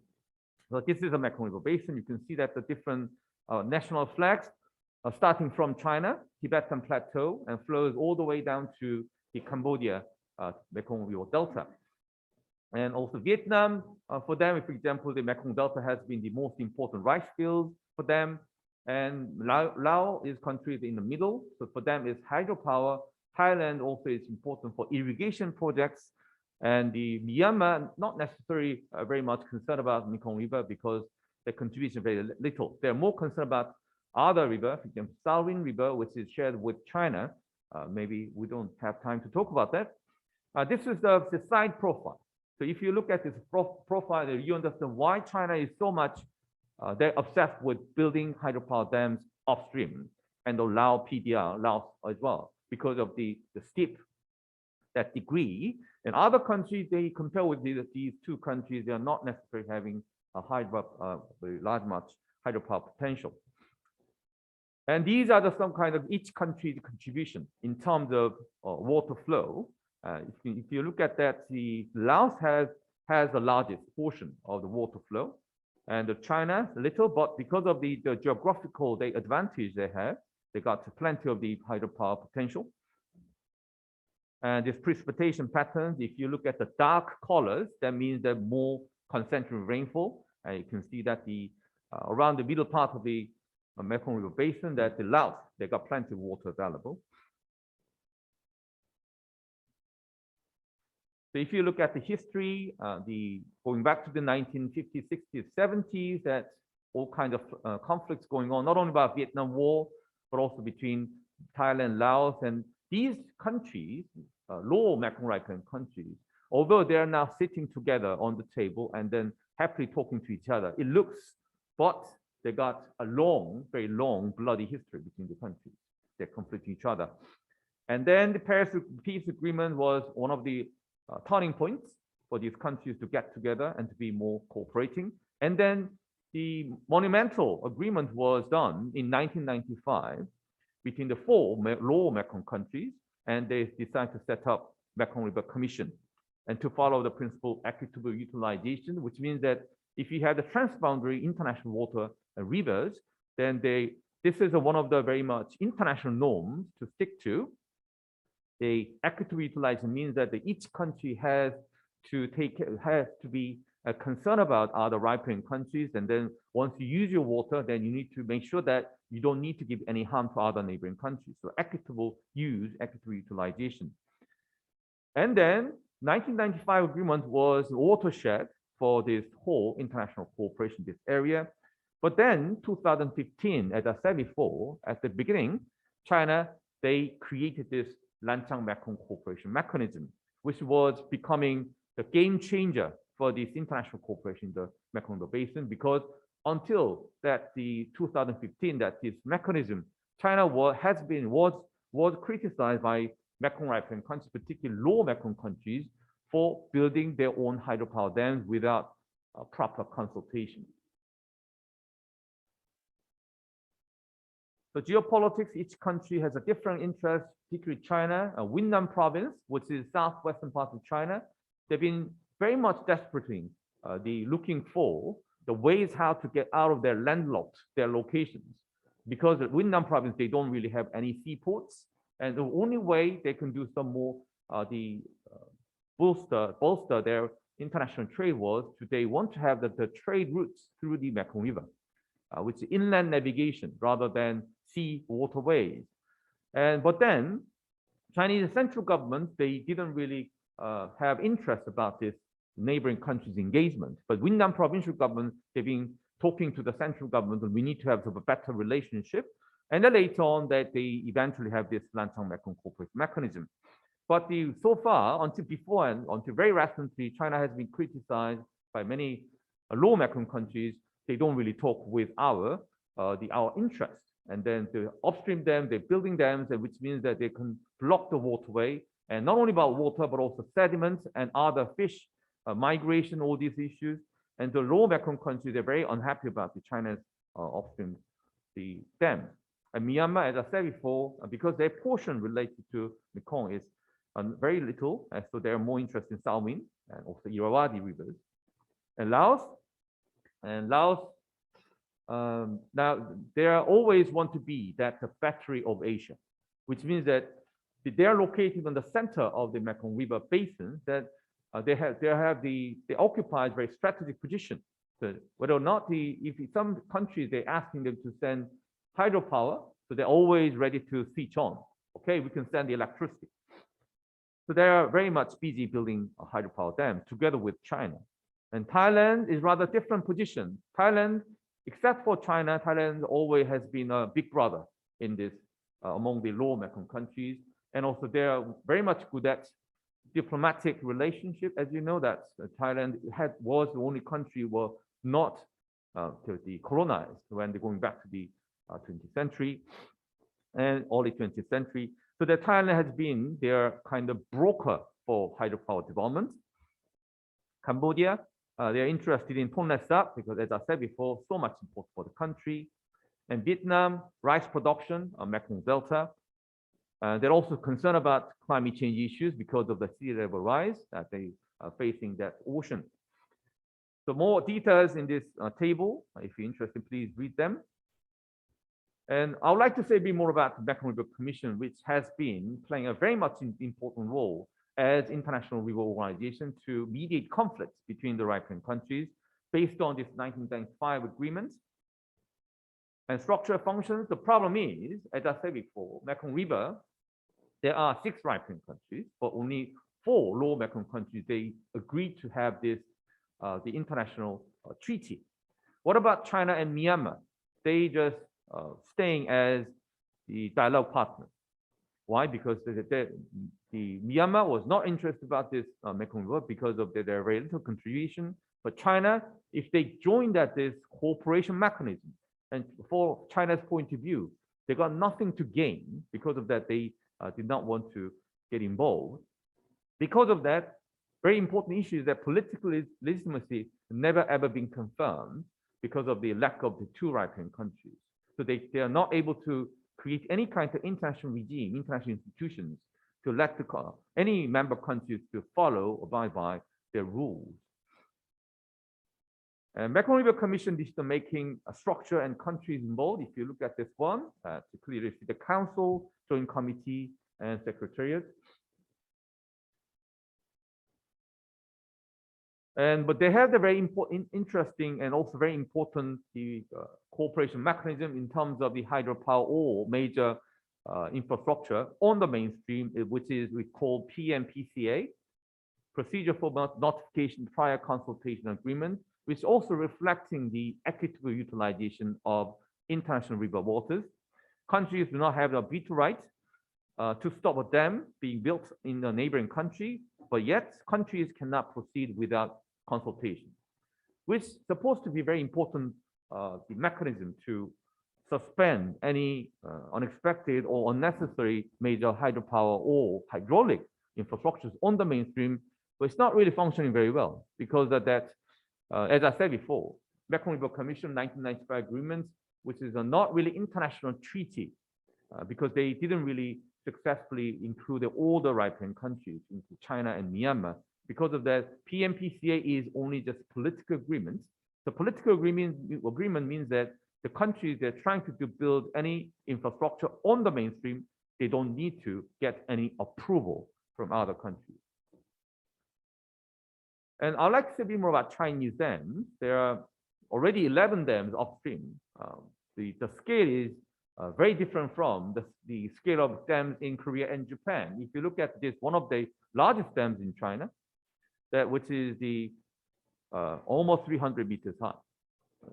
So this is a Mekong River Basin. You can see that the different national flags starting from China, Tibetan Plateau, and flows all the way down to the Cambodia Mekong River Delta. And also Vietnam, for them, for example, the Mekong Delta has been the most important rice field for them. And Laos is countries in the middle. So for them, it's hydropower. Thailand also is important for irrigation projects. And the Myanmar, not necessarily very much concerned about Mekong River because their contribution is very little. They're more concerned about other river, for example, Salween River, which is shared with China. Maybe we don't have time to talk about that. This is the side profile. So if you look at this profile, you understand why China is so much, they're obsessed with building hydropower dams upstream and allow PDR, Laos as well, because of the steep, that degree. In other countries, they compare with these two countries, they are not necessarily having a very large much hydropower potential. And these are some kind of each country's contribution in terms of water flow. If you look at that, the Laos has the largest portion of the water flow, and China little, but because of the geographical advantage they have, they got plenty of the hydropower potential. And this precipitation patterns, if you look at the dark colors, that means that more concentrated rainfall. And you can see that around the middle part of the Mekong River Basin, that the Laos, they got plenty of water available. So if you look at the history, going back to the 1950s, 60s, 70s, that all kinds of conflicts going on, not only about Vietnam War, but also between Thailand, Laos, and these countries, lower Mekong Ripen countries, although they are now sitting together on the table and then happily talking to each other, it looks, but they got a very long, bloody history between the countries. They're conflicting each other. And then the Paris Peace Agreement was one of the turning points for these countries to get together and to be more cooperating. And then the monumental agreement was done in 1995 between the four lower Mekong countries, and they decided to set up Mekong River Commission and to follow the principle equitable utilization, which means that if you have the transboundary international water rivers, then this is one of the very much international norms to stick to. The equitable utilization means that each country has to be concerned about other ripening countries, and then once you use your water, then you need to make sure that you don't need to give any harm to other neighboring countries. So equitable use, equitable utilization. And then 1995 agreement was a watershed for this whole international cooperation in this area. But then 2015, as I said before, at the beginning, China, they created this Lanchang Mekong cooperation mechanism, which was becoming the game changer for this international cooperation in the Mekong Basin, because until the 2015, that this mechanism, China was criticized by Mekong Right-hand countries, particularly low Mekong countries, for building their own hydropower dams without proper consultation. So geopolitics, each country has a different interest, particularly China, Yunnan province, which is southwestern part of China. They've been very much desperately looking for the ways how to get out of their landlocked, their locations. Because the Yunnan province, they don't really have any seaports. And the only way they can do some more, bolster their international trade was they want to have the trade routes through the Mekong River, which is inland navigation rather than sea waterways. But then Chinese central government, they didn't really have interest about this neighboring countries' engagement. But Yunnan provincial government, they've been talking to the central government, and we need to have sort of a better relationship. And then later on, that they eventually have this Lantang Mekong cooperation mechanism. But so far, until very recently, China has been criticized by many low Mekong countries. They don't really talk with our interest. And then to upstream them, they're building dams, which means that they can block the waterway. And not only about water, but also sediments and other fish migration, all these issues. And the low Mekong countries, they're very unhappy about the China's upstream the dam. And Myanmar, as I said before, because their portion related to Mekong is very little, so they're more interested in Salween and also Irrawaddy rivers. And Laos, now they always want to be that the battery of Asia, which means that they are located on the center of the Mekong River basin. That they occupy a very strategic position. So whether or not if some countries they're asking them to send hydropower, so they're always ready to switch on. Okay, we can send the electricity. So they are very much busy building a hydropower dam together with China. And Thailand is rather different position. Thailand, except for China, Thailand always has been a big brother in this among the low Mekong countries. And also they are very much good at diplomatic relationship. As you know, that Thailand was the only country were not colonized when they're going back to the 20th century and early 20th century. So that Thailand has been their kind of broker for hydropower development. Cambodia, they're interested in Tonle Sap because, as I said before, so much important for the country. And Vietnam, rice production on Mekong Delta. They're also concerned about climate change issues because of the sea level rise that they are facing that ocean. So more details in this table. If you're interested, please read them. And I would like to say a bit more about the Mekong River Commission, which has been playing a very much important role as international river organization to mediate conflicts between the right-hand countries based on this 1995 agreement. And structural functions, the problem is, as I said before, Mekong River, there are 6 right-hand countries, but only 4 low Mekong countries, they agreed to have this, the international treaty. What about China and Myanmar? They just staying as the dialogue partner. Why? Because the Myanmar was not interested about this Mekong River because of their very little contribution. But China, if they joined this cooperation mechanism, and for China's point of view, they got nothing to gain because of that. They did not want to get involved. Because of that, very important issue is that political legitimacy never ever been confirmed because of the lack of the 2 right-hand countries. So they are not able to create any kind of international regime, international institutions to let any member countries to follow, abide by their rules. And Mekong River Commission decision-making structure and countries involved. If you look at this one, to clearly see the Council, Joint Committee, and Secretariat. But they have the very important, interesting, and also very important cooperation mechanism in terms of the hydropower or major infrastructure on the mainstream, which is we call PMPCA, Procedure for Notification Prior Consultation Agreement, which is also reflecting the equitable utilization of international river waters. Countries do not have the veto right to stop a dam being built in the neighboring country, but yet countries cannot proceed without consultation, which is supposed to be very important the mechanism to suspend any unexpected or unnecessary major hydropower or hydraulic infrastructures on the mainstream, but it's not really functioning very well because of that, as I said before, Mekong River Commission 1995 agreement, which is a not really international treaty, because they didn't really successfully include all the right-hand countries into China and Myanmar. Because of that, PMPCA is only just political agreements. The political agreement means that the countries that are trying to build any infrastructure on the mainstream, they don't need to get any approval from other countries. And I'd like to say a bit more about Chinese dams. There are already 11 dams upstream. The scale is very different from the scale of dams in Korea and Japan. If you look at this, one of the largest dams in China, which is the almost 300 meters high,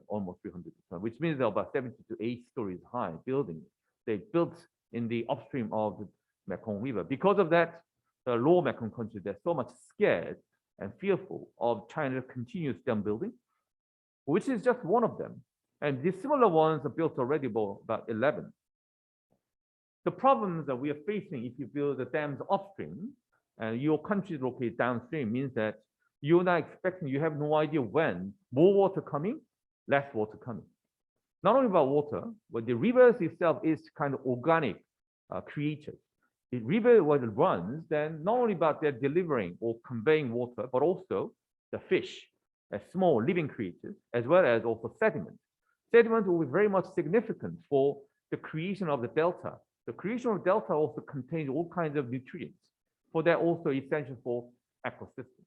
almost 300 meters high, which means they're about 70 to 80 stories high building. They built in the upstream of the Mekong River. Because of that, the lower Mekong countries, they're so much scared and fearful of China's continuous dam building, which is just one of them. And the similar ones are built already about 11. The problems that we are facing if you build the dams upstream and your country is located downstream means that you're not expecting, you have no idea when more water coming, less water coming. Not only about water, but the rivers itself is kind of organic creatures. The river, when it runs, then not only about they're delivering or conveying water, but also the fish, as small living creatures, as well as also sediment. Sediment will be very much significant for the creation of the delta. The creation of delta also contains all kinds of nutrients, for they're also essential for ecosystems.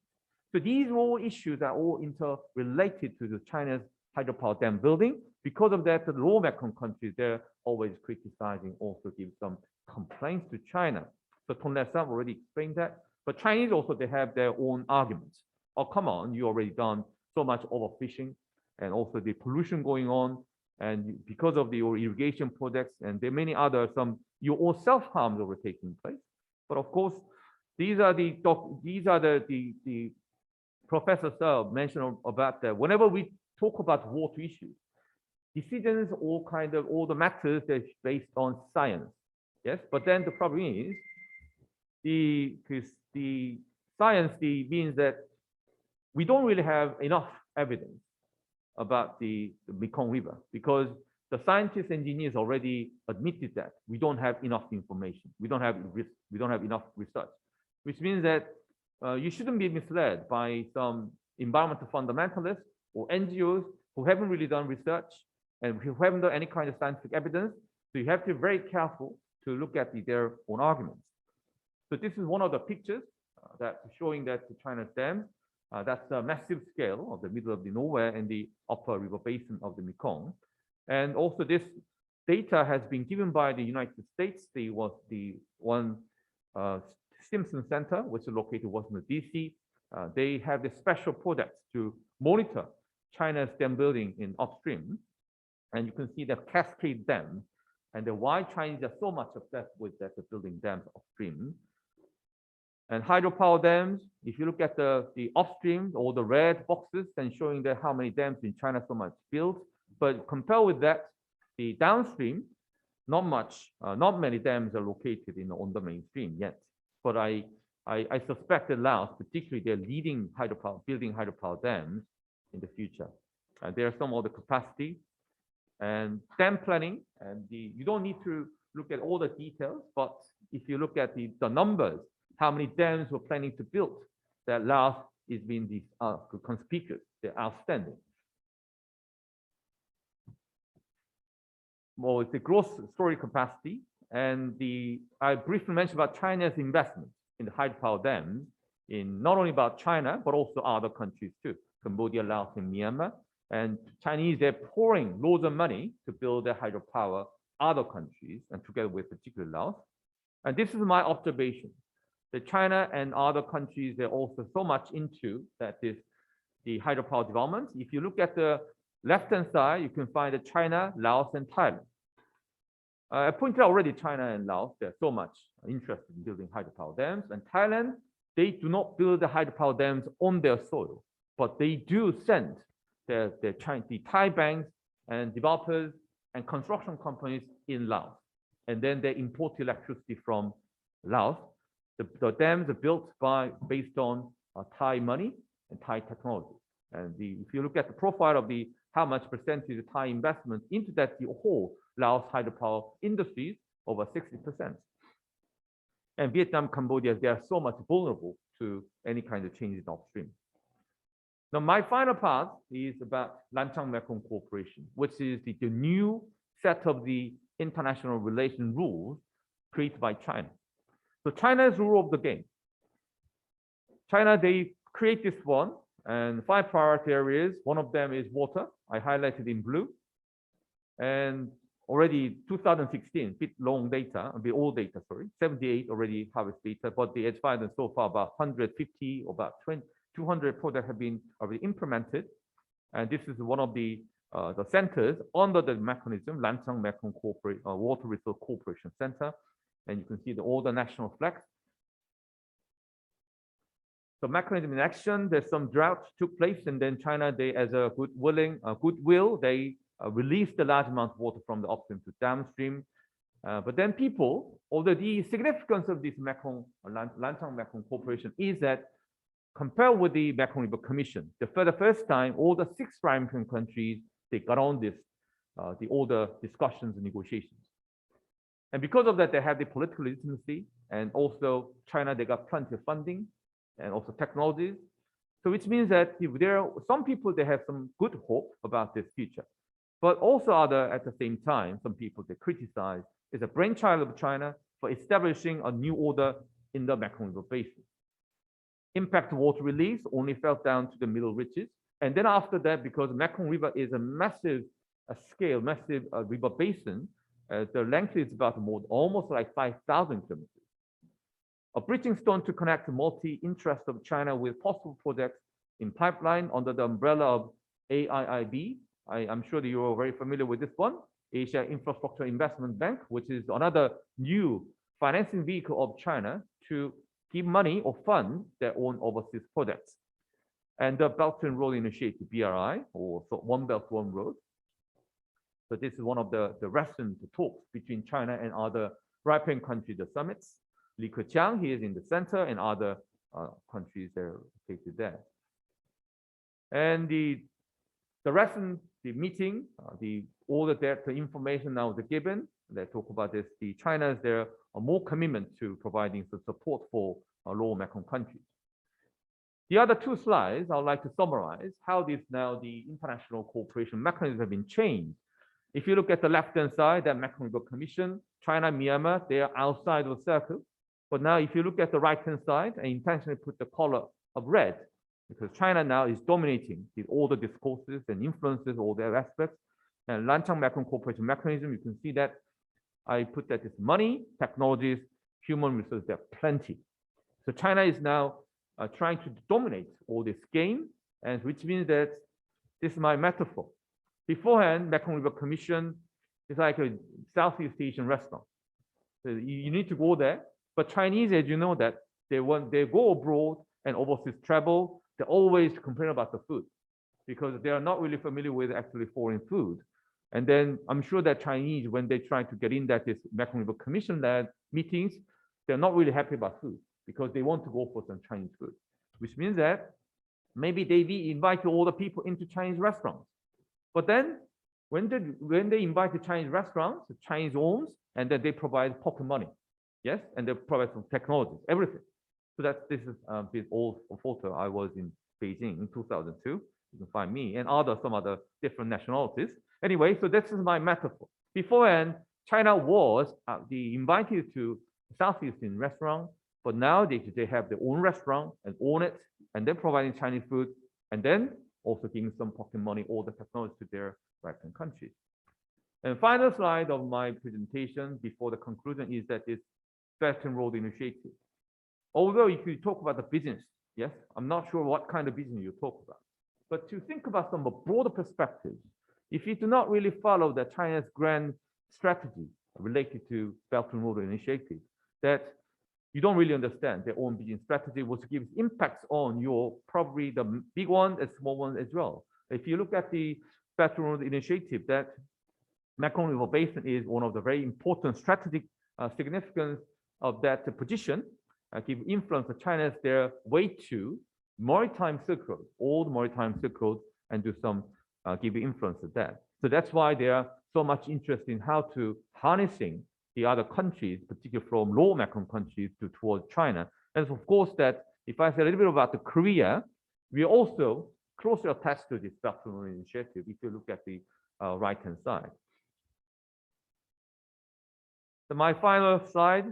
So these all issues are all interrelated to the China's hydropower dam building. Because of that, the lower Mekong countries, they're always criticizing, also give some complaints to China. So Tonle Sap already explained that. But Chinese also, they have their own arguments. Oh, come on, you already done so much overfishing and also the pollution going on. And because of the irrigation projects and there are many other, your own self-harms over taking place. But of course, these are the Professor Sir mentioned about that. Whenever we talk about water issues, decisions, all the matters that's based on science. Yes, but then the problem is the science means that we don't really have enough evidence about the Mekong River because the scientists, engineers already admitted that we don't have enough information. We don't have enough research, which means that you shouldn't be misled by some environmental fundamentalists or NGOs who haven't really done research and who haven't done any kind of scientific evidence. So you have to be very careful to look at their own arguments. So this is one of the pictures that's showing that China's dams. That's a massive scale of the middle of the nowhere and the upper river basin of the Mekong. And also this data has been given by the United States. There was the one Simpson Center, which is located in Washington, DC. They have the special projects to monitor China's dam building in upstream. And you can see the Cascade Dam and why Chinese are so much obsessed with that, the building dams upstream. And hydropower dams, if you look at the upstream or the red boxes, then showing that how many dams in China so much built. But compared with that, the downstream, not many dams are located on the mainstream yet. But I suspect that Laos, particularly, they're leading building hydropower dams in the future. There are some other capacity and dam planning, and you don't need to look at all the details, but if you look at the numbers, how many dams we're planning to build, that Laos is being conspicuous, they're outstanding. Well, it's the gross storage capacity, and I briefly mentioned about China's investment in the hydropower dams in not only about China, but also other countries too, Cambodia, Laos, and Myanmar. And Chinese, they're pouring loads of money to build their hydropower other countries, and together with particularly Laos. And this is my observation, that China and other countries, they're also so much into the hydropower development. If you look at the left-hand side, you can find that China, Laos, and Thailand. I pointed out already China and Laos, they're so much interested in building hydropower dams. And Thailand, they do not build the hydropower dams on their soil, but they do send the Thai banks and developers and construction companies in Laos. And then they import electricity from Laos. The dams are built based on Thai money and Thai technology. And if you look at the profile of how much percentage of Thai investment into the whole Laos hydropower industries, over 60%. And Vietnam, Cambodia, they are so much vulnerable to any kind of changes upstream. Now, my final part is about Lancang Mekong Cooperation, which is the new set of the international relation rules created by China. So China's rule of the game. China, they create this one and 5 priority areas. One of them is water. I highlighted in blue. And already 2016, bit long data, a bit old data, sorry, 78 already harvest data, but the edge finance so far about 150 or about 200 projects have been already implemented. And this is one of the centers under the mechanism, Lancang Mekong Water Resource Cooperation Center. And you can see all the national flags. So mechanism in action, there's some drought took place, and then China, they, as a goodwill, they released a large amount of water from the upstream to downstream. But then people, although the significance of this Lancang Mekong Cooperation is that compared with the Mekong River Commission, for the first time, all the 6 Rhine countries, they got on this, all the discussions and negotiations. And because of that, they have the political legitimacy, and also China, they got plenty of funding and also technologies. So which means that there are some people, they have some good hope about this future. But also at the same time, some people, they criticize is a brainchild of China for establishing a new order in the Mekong River Basin. Impact water release only fell down to the middle reaches. And then after that, because Mekong River is a massive river basin, the length is about almost like 5,000 kilometers. A bridging stone to connect the multi-interest of China with possible projects in pipeline under the umbrella of AIIB. I'm sure that you are very familiar with this one, Asia Infrastructure Investment Bank, which is another new financing vehicle of China to give money or fund their own overseas projects. And the Belt and Road Initiative, BRI, or One Belt, One Road. So this is one of the recent talks between China and other Rhine countries, the summits. Li Keqiang, he is in the center, and other countries that are located there. And the meeting, all the information now is given. They talk about this. The China's there are more commitment to providing some support for lower Mekong countries. The other 2 slides, I would like to summarize how the international cooperation mechanisms have been changed. If you look at the left-hand side, that Mekong River Commission, China, Myanmar, they are outside of the circle. But now, if you look at the right-hand side, I intentionally put the color of red, because China now is dominating all the discourses and influences all their aspects. And Lancang Mekong Cooperation Mechanism, you can see that I put that it's money, technologies, human resources, there are plenty. So China is now trying to dominate all this game, and which means that this is my metaphor. Beforehand, Mekong River Commission is like a Southeast Asian restaurant. So you need to go there, but Chinese, as you know, that they go abroad and overseas travel, they always complain about the food because they are not really familiar with actually foreign food. And then I'm sure that Chinese, when they try to get in that this Mekong River Commission-led meetings, they're not really happy about food because they want to go for some Chinese food, which means that maybe they invite all the people into Chinese restaurants. But then when they invite the Chinese restaurants, the Chinese owns, and then they provide pocket money, yes, and they provide some technologies, everything. So this is this old photo. I was in Beijing in 2002. You can find me and some other different nationalities. Anyway, so this is my metaphor. Beforehand, China was invited to Southeast Asian restaurant, but now they have their own restaurant and own it, and then providing Chinese food, and then also giving some pocket money, all the technology to their Western countries. And final slide of my presentation before the conclusion is that this Belt and Road Initiative. Although if you talk about the business, yes, I'm not sure what kind of business you talk about, but to think about some broader perspectives, if you do not really follow the China's grand strategy related to Belt and Road Initiative, that you don't really understand their own business strategy, which gives impacts on your probably the big one and small one as well. If you look at the Belt and Road Initiative, that Mekong River Basin is one of the very important strategic significance of that position, give influence of China's their way to maritime Silk Road, old maritime Silk Road, and do some give influence of that. So that's why there are so much interest in how to harnessing the other countries, particularly from lower Mekong countries towards China. And of course, that if I say a little bit about the Korea, we are also closely attached to this doctrinal initiative. If you look at the right-hand side. So my final slide,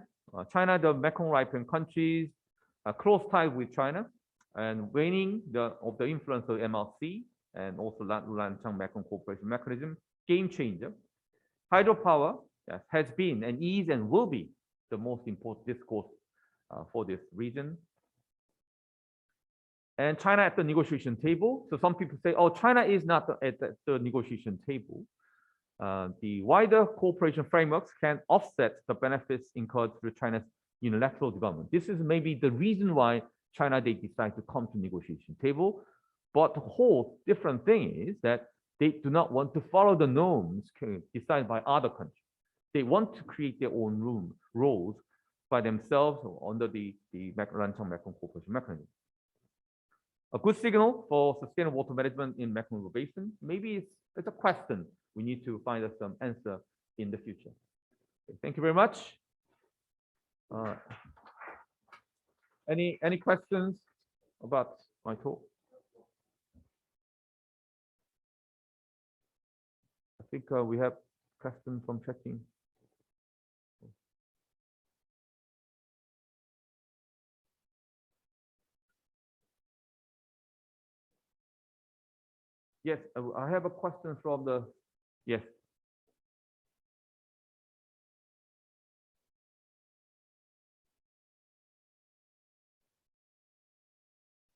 China, the Mekong ripened countries, close ties with China, and waning of the influence of MRC and also Lanchang Mekong Cooperation Mechanism, game changer. Hydropower has been and is and will be the most important discourse for this region. And China at the negotiation table. So some people say, oh, China is not at the negotiation table. The wider cooperation frameworks can offset the benefits incurred through China's unilateral development. This is maybe the reason why China, they decide to come to negotiation table. But the whole different thing is that they do not want to follow the norms decided by other countries. They want to create their own rules by themselves or under the Lanchang Mekong Cooperation Mechanism. A good signal for sustainable water management in Mekong River Basin. Maybe it's a question we need to find some answer in the future. Okay, thank you very much. Any questions about my talk? I think we have questions from checking. Yes, I have a question from the, yes.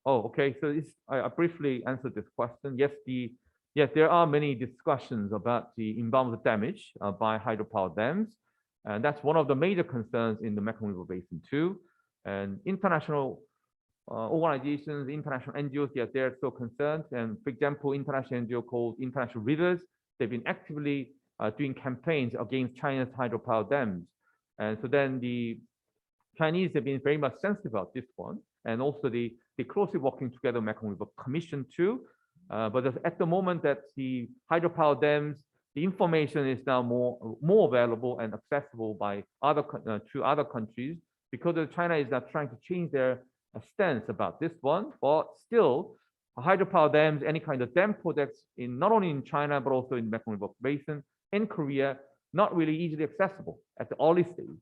Oh, okay. So I briefly answered this question. Yes, there are many discussions about the environmental damage by hydropower dams, and that's one of the major concerns in the Mekong River Basin too. And international organizations, international NGOs, yes, they're so concerned. And for example, international NGO called International Rivers, they've been actively doing campaigns against China's hydropower dams. And so then the Chinese have been very much sensitive about this one, and also they closely working together Mekong River Commission too. But at the moment that the hydropower dams, the information is now more available and accessible by to other countries, because China is not trying to change their stance about this one. But still, hydropower dams, any kind of dam projects in not only in China but also in Mekong River Basin and Korea, not really easily accessible at the early stage.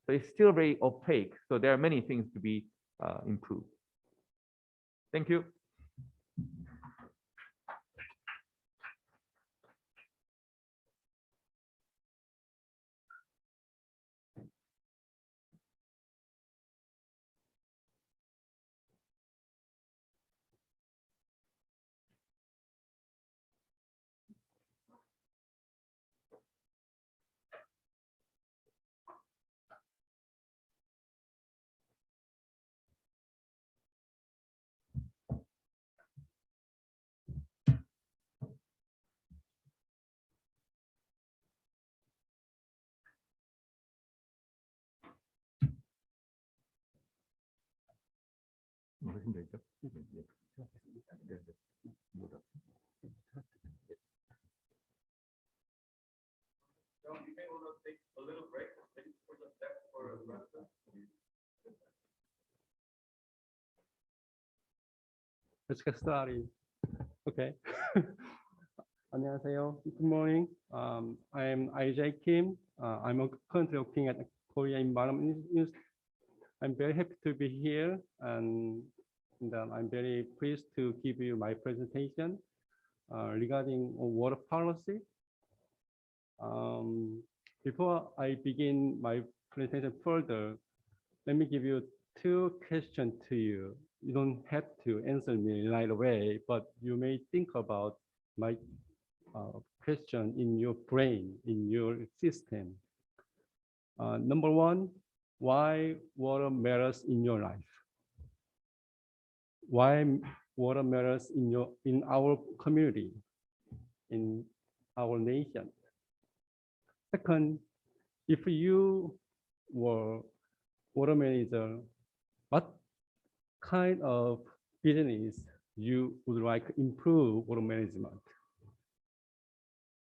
So it's still very opaque. So there are many things to be improved. Thank you. Let's get started. Okay. 안녕하세요. Good morning. I'm IJ Kim. I'm currently working at Korea Environment Institute. I'm very happy to be here, and I'm very pleased to give you my presentation regarding water policy. Before I begin my presentation further, let me give you two questions to you. You don't have to answer me right away, but you may think about my question in your brain, in your system. Number one, why water matters in your life? Why water matters in our community, in our nation? Second, if you were water manager, what kind of business you would like to improve water management?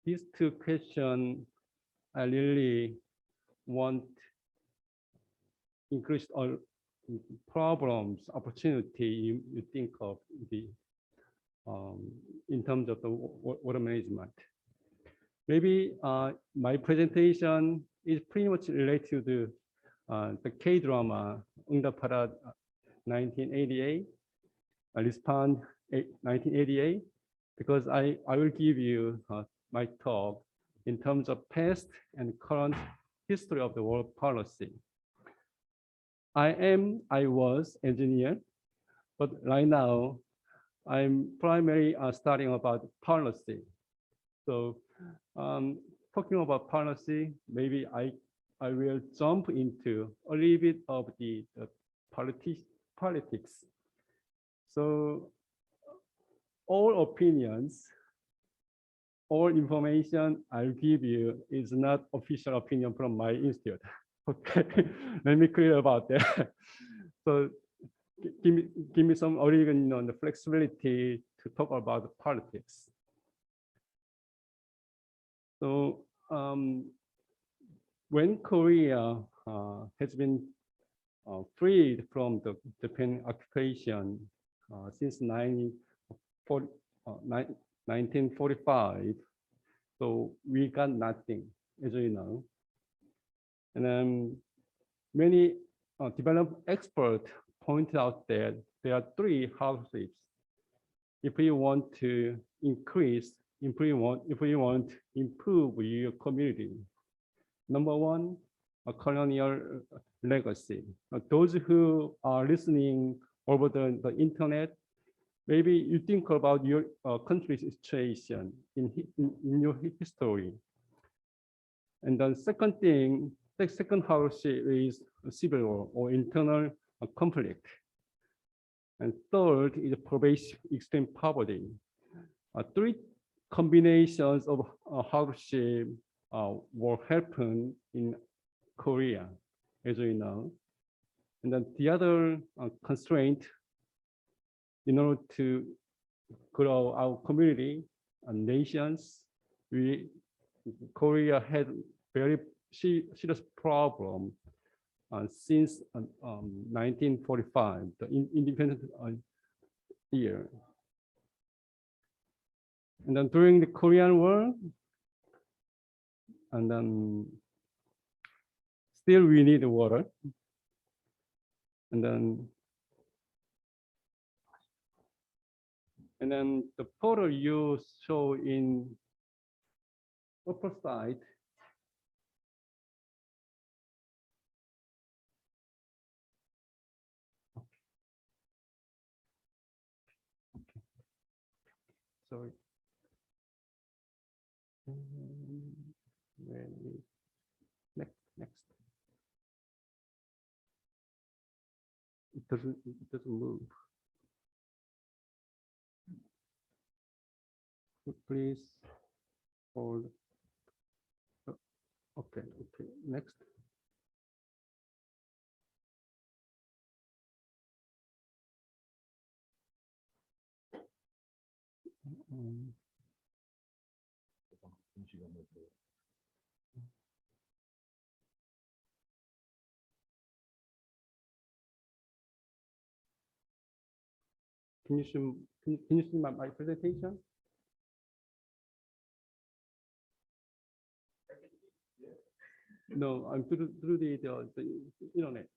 These two questions, I really want increased problems, opportunity you think of the in terms of the water management. Maybe my presentation is pretty much related to the K-drama 응답하라 1988, Respond 1988, because I will give you my talk in terms of past and current history of the world policy. I was engineer, but right now I'm primarily studying about policy. So talking about policy, maybe I will jump into a little bit of the politics. So all opinions, all information I'll give you is not official opinion from my institute. Okay, let me clear about that. So give me some Oregon, the flexibility to talk about politics. So when Korea has been freed from the Japan occupation since 1945, so we got nothing, as you know. And then many development experts point out that there are three hardships if we want to increase, if we want to improve your community. Number one, a colonial legacy. Those who are listening over the internet, maybe you think about your country's situation in your history. And then second thing, the second hardship is civil war or internal conflict. And third is pervasive extreme poverty. Three combinations of hardship will happen in Korea, as we know. And then the other constraint, in order to grow our community and nations, Korea had very serious problem since 1945, the independent year. And then during the Korean War, and then still we need water. And then the photo you show in upper side, sorry. Next. It doesn't move. Please hold. Okay, next. Can you see my presentation? No, I'm through the internet.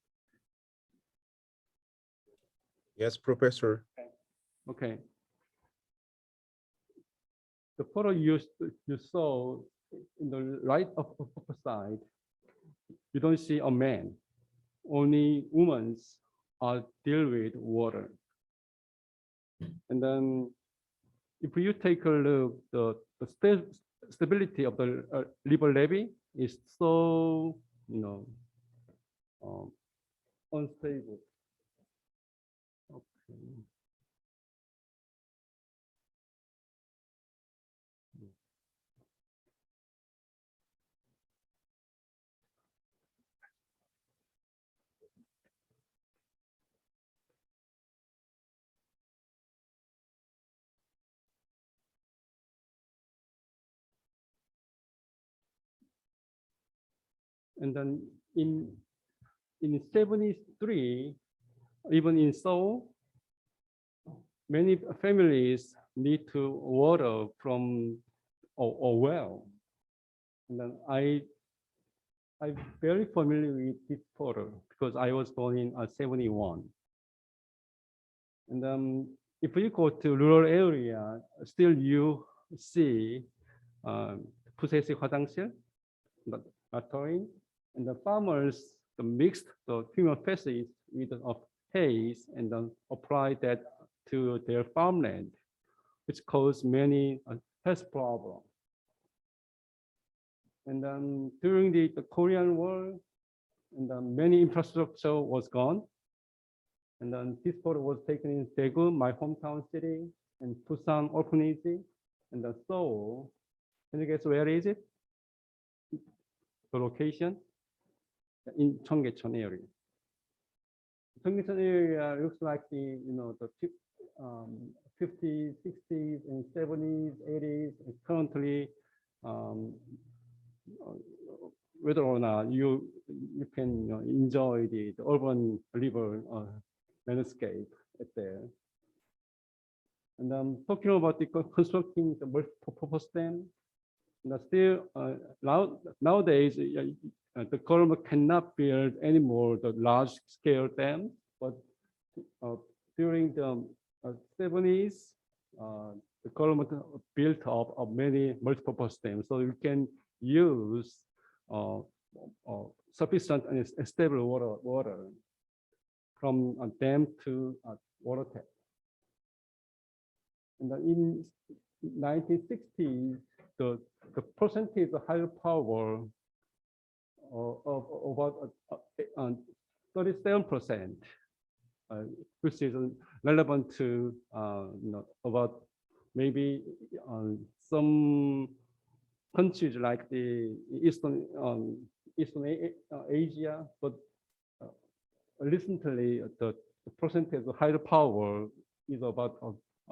Yes, Professor. Okay. The photo you saw in the right upper side, you don't see a man. Only women are deal with water. And then if you take a look, the stability of the river levee is so, unstable. Okay. And then in 73, even in Seoul, many families need to water from a well. And then I'm very familiar with this photo because I was born in 71. And if you go to rural area, still you see 부세식 화장실, latrine, and the farmers mixed the human feces with hay and then apply that to their farmland, which caused many health problems. And then during the Korean War, and then many infrastructure was gone. And then this photo was taken in Daegu, my hometown city, and Busan orphanage, and then Seoul. Can you guess where is it? The location? In Cheonggyecheon area. Cheonggyecheon area looks like the, the 50s, 60s, and 70s, 80s, and currently, whether or not you can enjoy the urban river landscape there. And talking about the constructing the multi-purpose dam, still nowadays the government cannot build anymore the large-scale dam, but during the 70s, the government built up many multi-purpose dams, so you can use sufficient and stable water from a dam to a water tap. And in 1960s, the percentage of hydropower of about 37%, which is relevant to about maybe some countries like the Eastern Asia, but recently the percentage of hydropower is about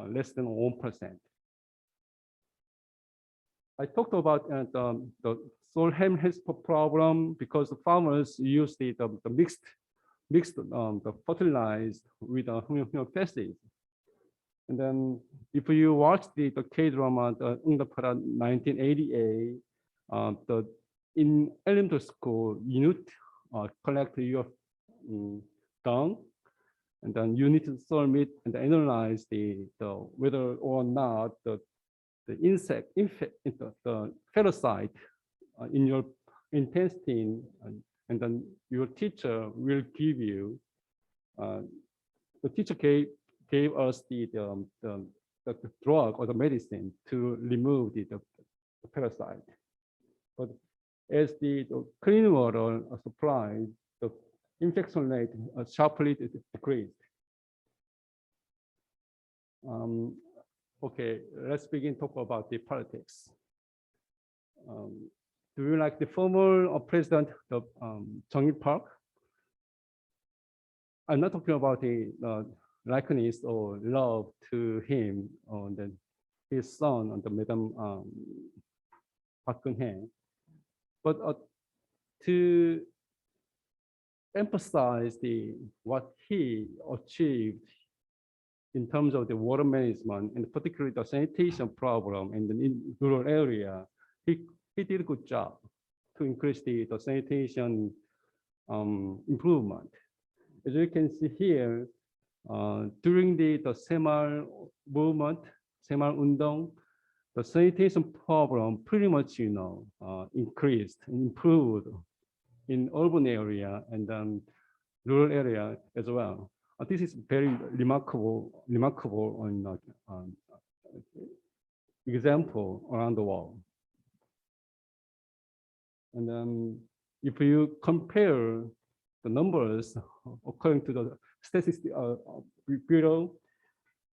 less than 1%. I talked about the soil health problem because the farmers use the mixed the fertilized with human feces. And then if you watch the K-drama, the 1988, in elementary school, you need to collect your dung, and then you need to solve it and analyze the whether or not the parasite in your intestine, and then your teacher will give you. The teacher gave us the drug or the medicine to remove the parasite. But as the clean water supply, the infection rate sharply decreased. Okay, let's begin talk about the politics. Do you like the former president of Jung Il-park? I'm not talking about the likeness or love to him or his son and the Madam Park Geun-hye, but to emphasize what he achieved in terms of the water management and particularly the sanitation problem in the rural area. He did a good job to increase the sanitation improvement. As you can see here, during the Semal movement, Semal Undong, the sanitation problem pretty much increased and improved in urban area and then rural area as well. This is very remarkable example around the world. And then if you compare the numbers according to the Statistics Bureau,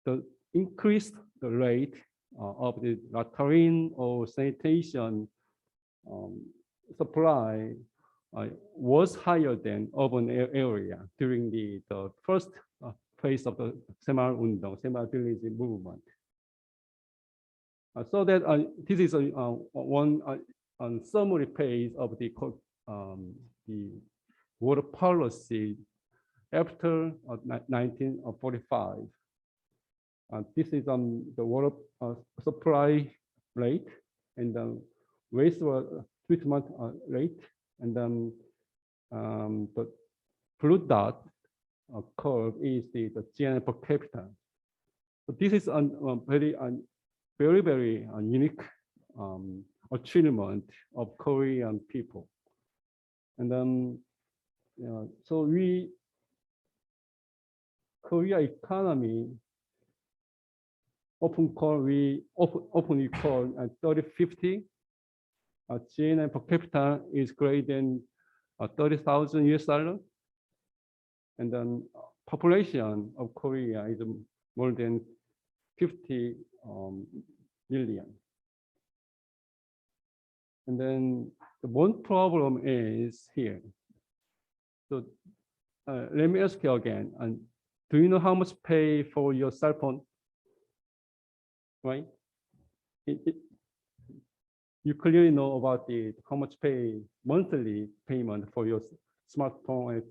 the increased the rate of the latrine or sanitation supply was higher than urban area during the first phase of the Semal Undong, Semal Village movement. So that this is one summary page of the the water policy after 1945. This is the water supply rate and the wastewater treatment rate, and then the blue dot curve is the GNP per capita. So this is a very unique achievement of Korean people. And then, so Korea economy openly call 3050. GNP per capita is greater than 30,000 US dollars. And then population of Korea is more than 50 million. And then the one problem is here. So let me ask you again. And do you know how much pay for your cell phone? Right? You clearly know about how much pay monthly payment for your smartphone and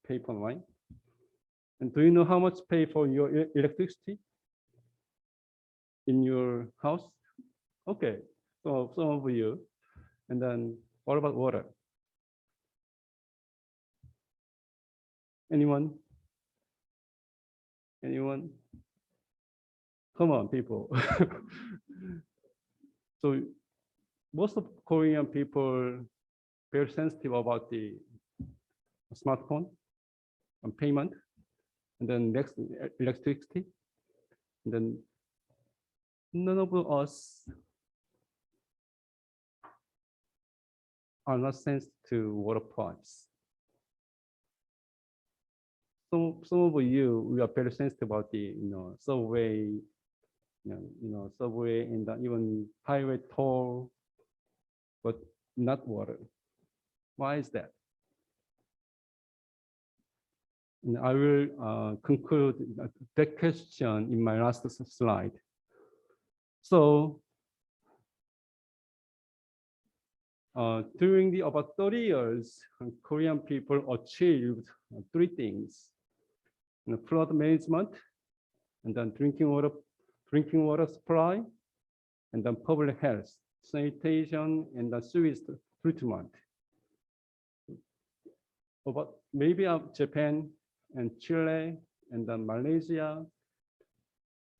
paper, right? And do you know how much pay for your electricity in your house? Okay, so some of you. And then what about water? Anyone? Anyone? Come on, people. So most of Korean people very sensitive about the smartphone and payment, and then next electricity, and then none of us are not sensitive to water price. Some of you, we are very sensitive about the subway, subway and even highway toll, but not water. Why is that? And I will conclude that question in my last slide. So during the about 30 years, Korean people achieved 3 things: flood management, and then drinking water supply, and then public health, sanitation, and the sewage treatment. But maybe Japan and Chile and then Malaysia,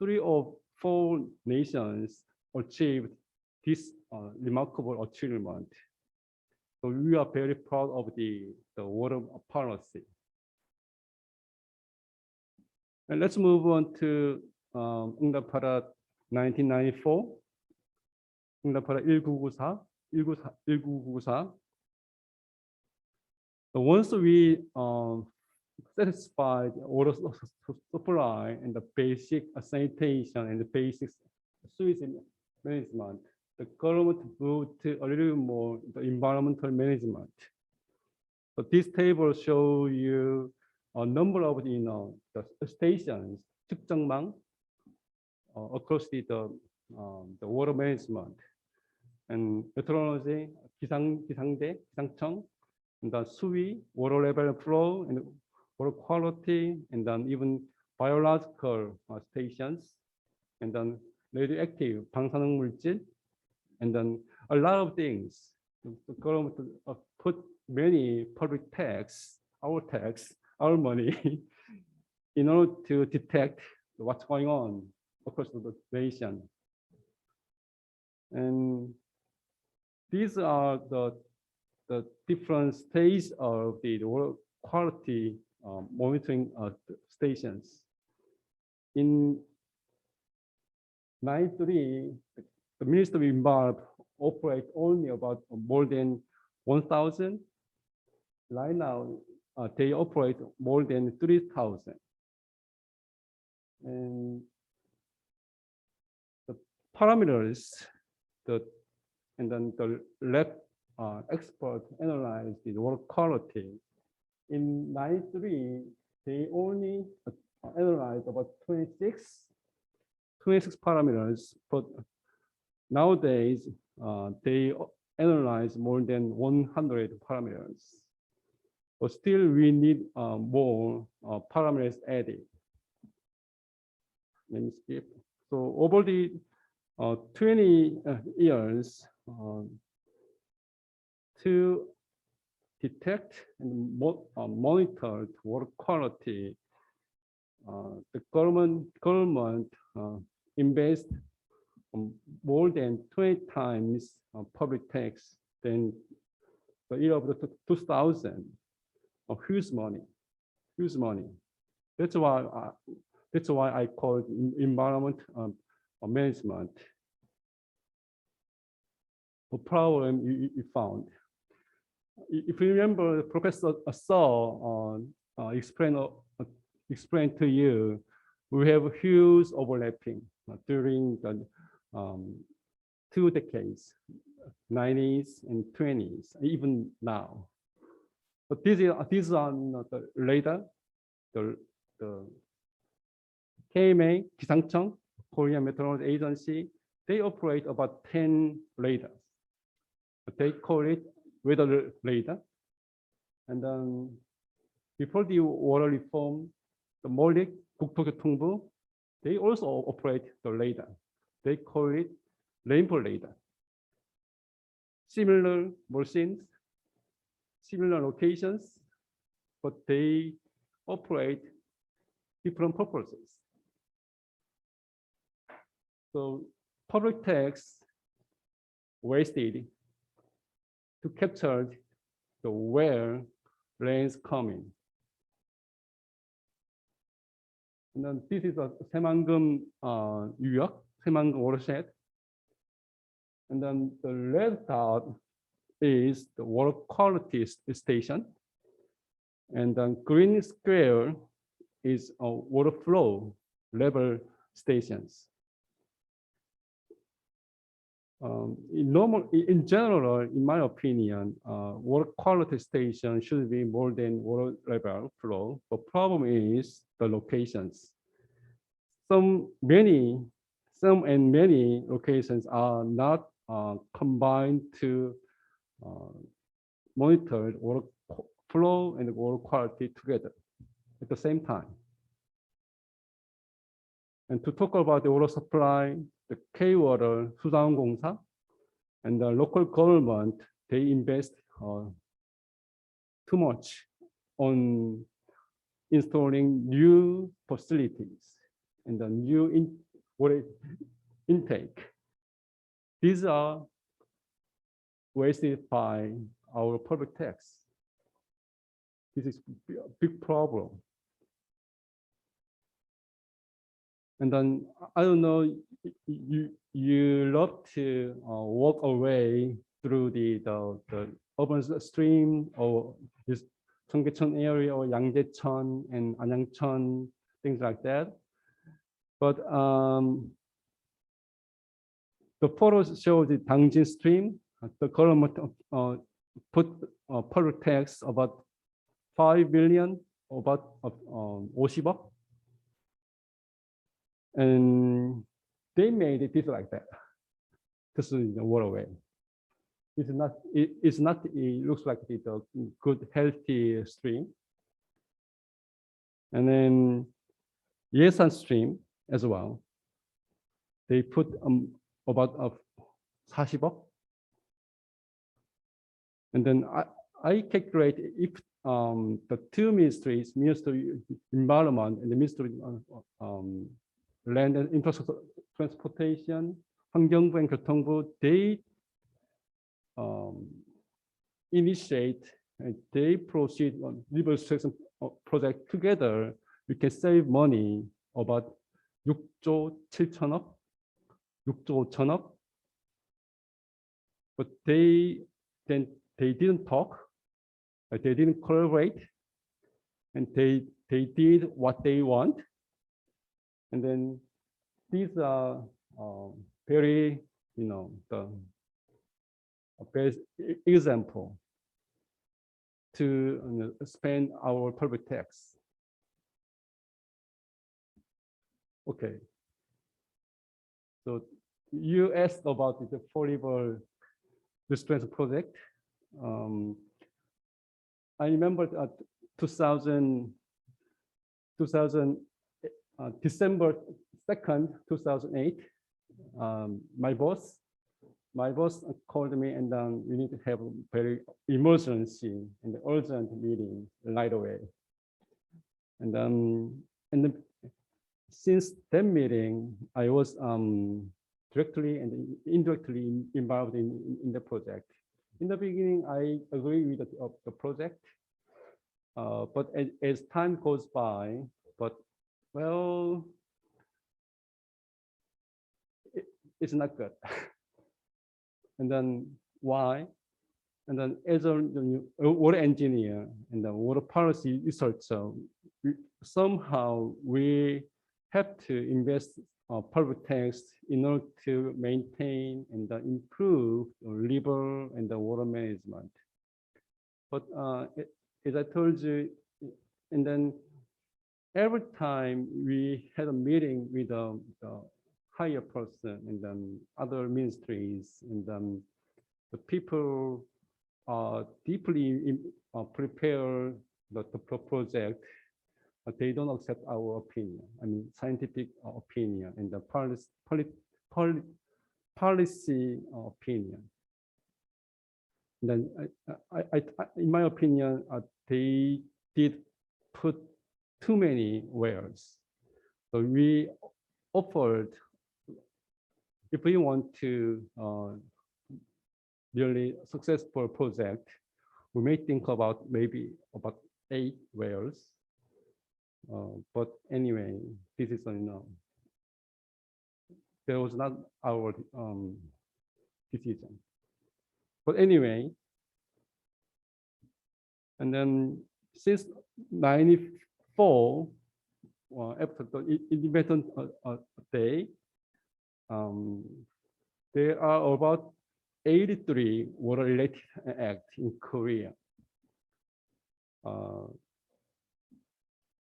3 or 4 nations achieved this remarkable achievement. So we are very proud of the water policy. And let's move on to 응답하라 1994, 응답하라 1994. So once we satisfy the water supply and the basic sanitation and the basic sewage management, the government moved to a little more the environmental management. So this table shows you a number of the stations, 측정망, across the water management, and meteorology, 기상대, 기상청, and the 수위, water level and flow, and water quality, and then even biological stations, and then radioactive, 방사능 물질, and then a lot of things. The government put many public tax, our money, in order to detect what's going on across the nation. And these are the different stages of the water quality monitoring stations. In 93, the Ministry of Environment operates only about more than 1,000. Right now, they operate more than 3,000. And the parameters, and then the lab expert analyzed the water quality. In 93, they only analyzed about 26 parameters, but nowadays they analyze more than 100 parameters. But still, we need more parameters added. Let me skip. So over the 20 years, to detect and monitor water quality, the government invest more than 20 times public tax than the year of the 2000. Huge money, huge money. That's why I call it environment management. The problem you found. If you remember, Professor Saw explained to you, we have huge overlapping during the 2 decades, 90s and 20s, even now. But these are the later, the KMA, 기상청, Korean Meteorology Agency, they operate about 10 radars. They call it weather radar. And then before the water reform, the Mollik, 국토교통부, they also operate the radar. They call it rainfall radar. Similar machines, similar locations, but they operate different purposes. So public tax wasted to capture the where rain's coming. And then this is a 새만금 유역, 새만금 watershed. And then the red dot is the water quality station. And then green square is a water flow level stations. In general, in my opinion, water quality station should be more than water level flow. The problem is the locations. Some and many locations are not combined to monitor water flow and water quality together at the same time. And to talk about the water supply, the K-Water 수자원공사 and the local government, they invest too much on installing new facilities and the new water intake. These are wasted by our public tax. This is a big problem. And then I don't know, you love to walk away through the urban stream or this 청계천 area or 양재천 and 안양천, things like that. But the photos show the Dangjin stream. The government put public tax about 5 billion, about 50억. And they made it like that. This is the waterway. It looks like it's a good, healthy stream. And then Yesan stream as well. They put about 40억. And then I calculate if the two ministries, Ministry of Environment and the Ministry of Land and Infrastructure Transportation, 환경부 and 교통부, they initiate and they proceed on liberalization project together. We can save money about 6조 7천억, 6조 5천억. But they didn't talk, they didn't collaborate, and they did what they want. And then these are very, the best example to spend our public tax. Okay. So you asked about the affordable restoration project. I remember 2000, December 2nd, 2008. My boss called me and we need to have a very emergency and urgent meeting right away. And then since that meeting, I was directly and indirectly involved in the project. In the beginning, I agree with the project, but as time goes by, well, it's not good. And then why? And then as a water engineer and the water policy researcher, somehow we have to invest public tanks in order to maintain and improve the river and the water management. But as I told you, and then every time we had a meeting with the higher person and then other ministries, and then the people deeply prepare the project, but they don't accept our opinion. I mean, scientific opinion and the policy opinion. And then, in my opinion, they did put too many wells. So we offered, if we want to really successful project, we may think about maybe about 8 wells. But anyway, this is that was not our decision. But anyway, and then since '94, after the Independence Day, there are about 83 water-related acts in Korea.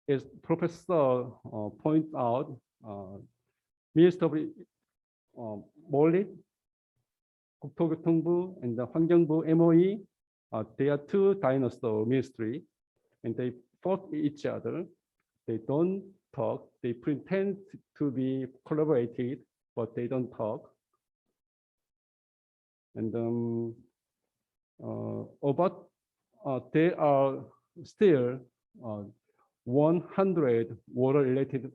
As Professor pointed out, Minister of Mollit, 국토교통부 and the 환경부 MOE, they are 2 dinosaur ministry, and they fought each other. They don't talk. They pretend to be collaborated, but they don't talk. And there are still 100 water-related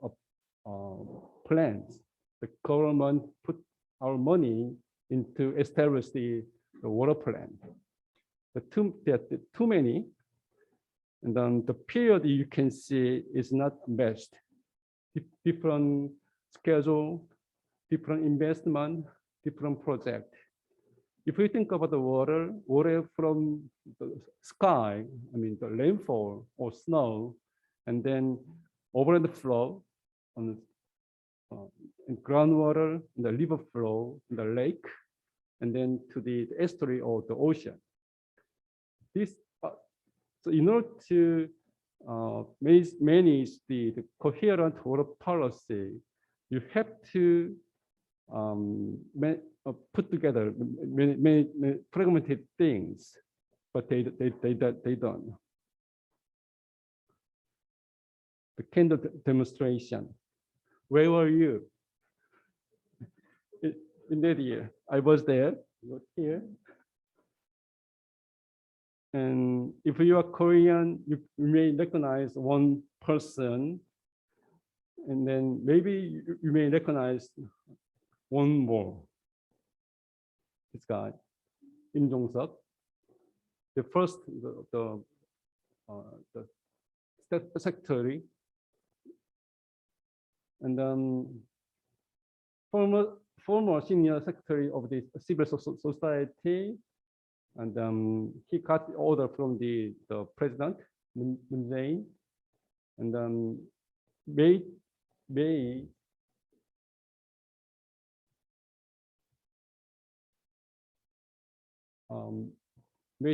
plans. The government put our money into establish the water plan. There are too many, and then the period you can see is not matched. Different schedule, different investment, different project. If we think about the water from the sky, I mean the rainfall or snow, and then over the flow on in groundwater, the river flow, the lake, and then to the estuary or the ocean. This, so in order to manage the coherent water policy, you have to put together many fragmented things, but they don't. The candle demonstration. Where were you? In that year, I was there, not here. And if you are Korean, you may recognize one person, and then maybe you may recognize one more. This guy, Im Jong-seok, the first, the secretary, and then former senior secretary of the civil society, and he got the order from the president, Moon Jae-in, and May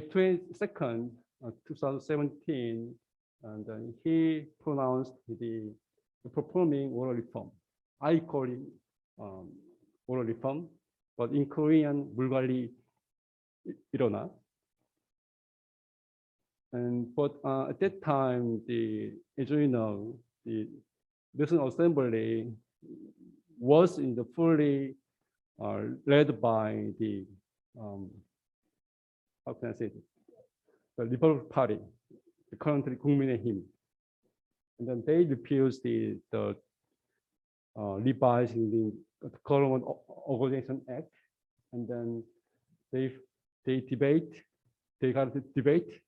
22nd, 2017, and he pronounced the performing water reform. I call it water reform, but in Korean, 물관리 일어나. But at that time, as you know, the National Assembly was in the fully led by the how can I say it? The Liberal Party, the currently 국민의힘, and then they refused the revising the Government Organization Act, and then they got to debate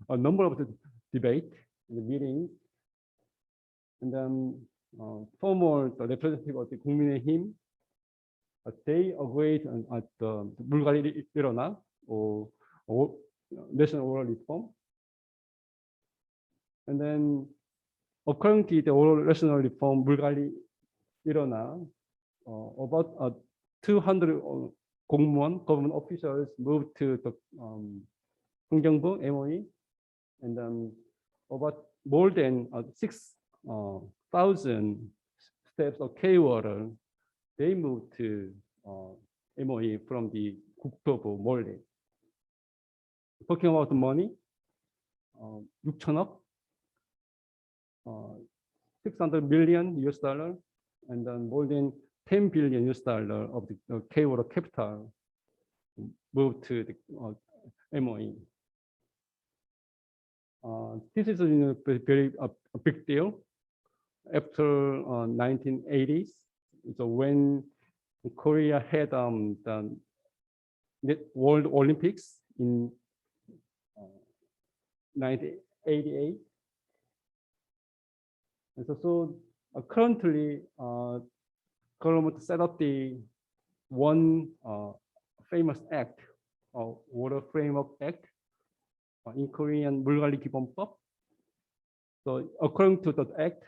a number of the debate in the meetings, and then former representative of the 국민의힘, they agreed at the 물갈이 일어나 or national oral reform, and then according to the oral national reform 물갈이 일어나, about 200 공무원 government officials moved to the 환경부 MOE, and then about more than 6,000 steps of K-water, they moved to MOE from the 국토부 몰래. Talking about the money, 6천억, 600 million US dollar, and then more than 10 billion US dollar of the K-water capital moved to the MOE. This is a very big deal. After 1980s, so when Korea had the World Olympics in 1988, and so currently government set up the one famous act, Water Framework Act, in Korean 물관리 기본법. So according to that act,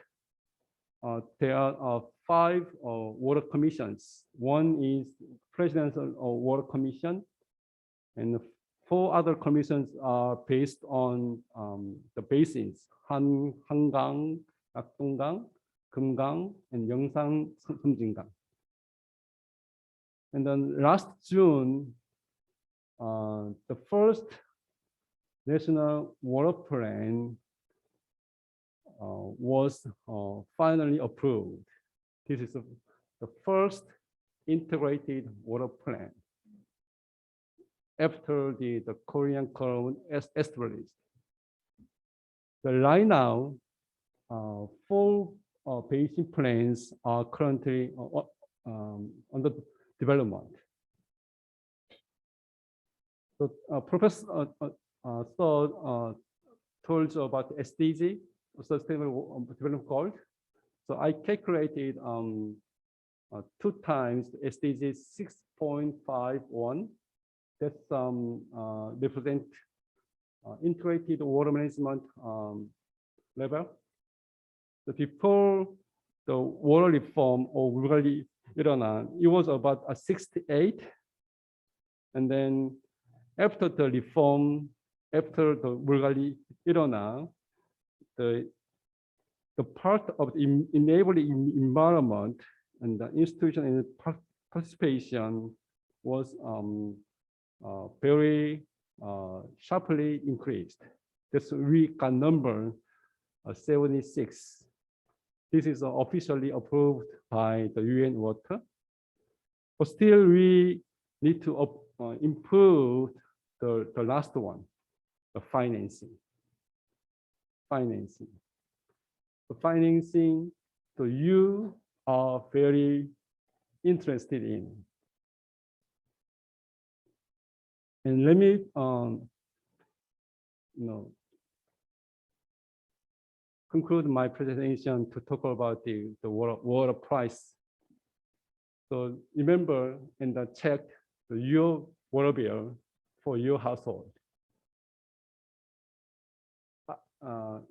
there are 5 water commissions. One is Presidential Water Commission, and 4 other commissions are based on the basins: 한강, 낙동강, 금강, and 영상, 섬진강. And then last June, the first National Water Plan was finally approved. This is the first integrated water plan after the Korean government established. So right now, 4 basin plans are currently under development. So Professor told you about SDG, Sustainable Development Goals. So I calculated 2 times SDG 6.51. That's represent integrated water management level. So before the water reform or 물관리 일어나, it was about 68, and then after the reform, after the 물관리 일어나, the part of the enabling environment and the institution and participation was very sharply increased. That's we got number 76. This is officially approved by the UN Water, but still we need to improve the last one, the financing. The financing, so you are very interested in. And let me conclude my presentation to talk about the water price. So remember in the check, your water bill for your household.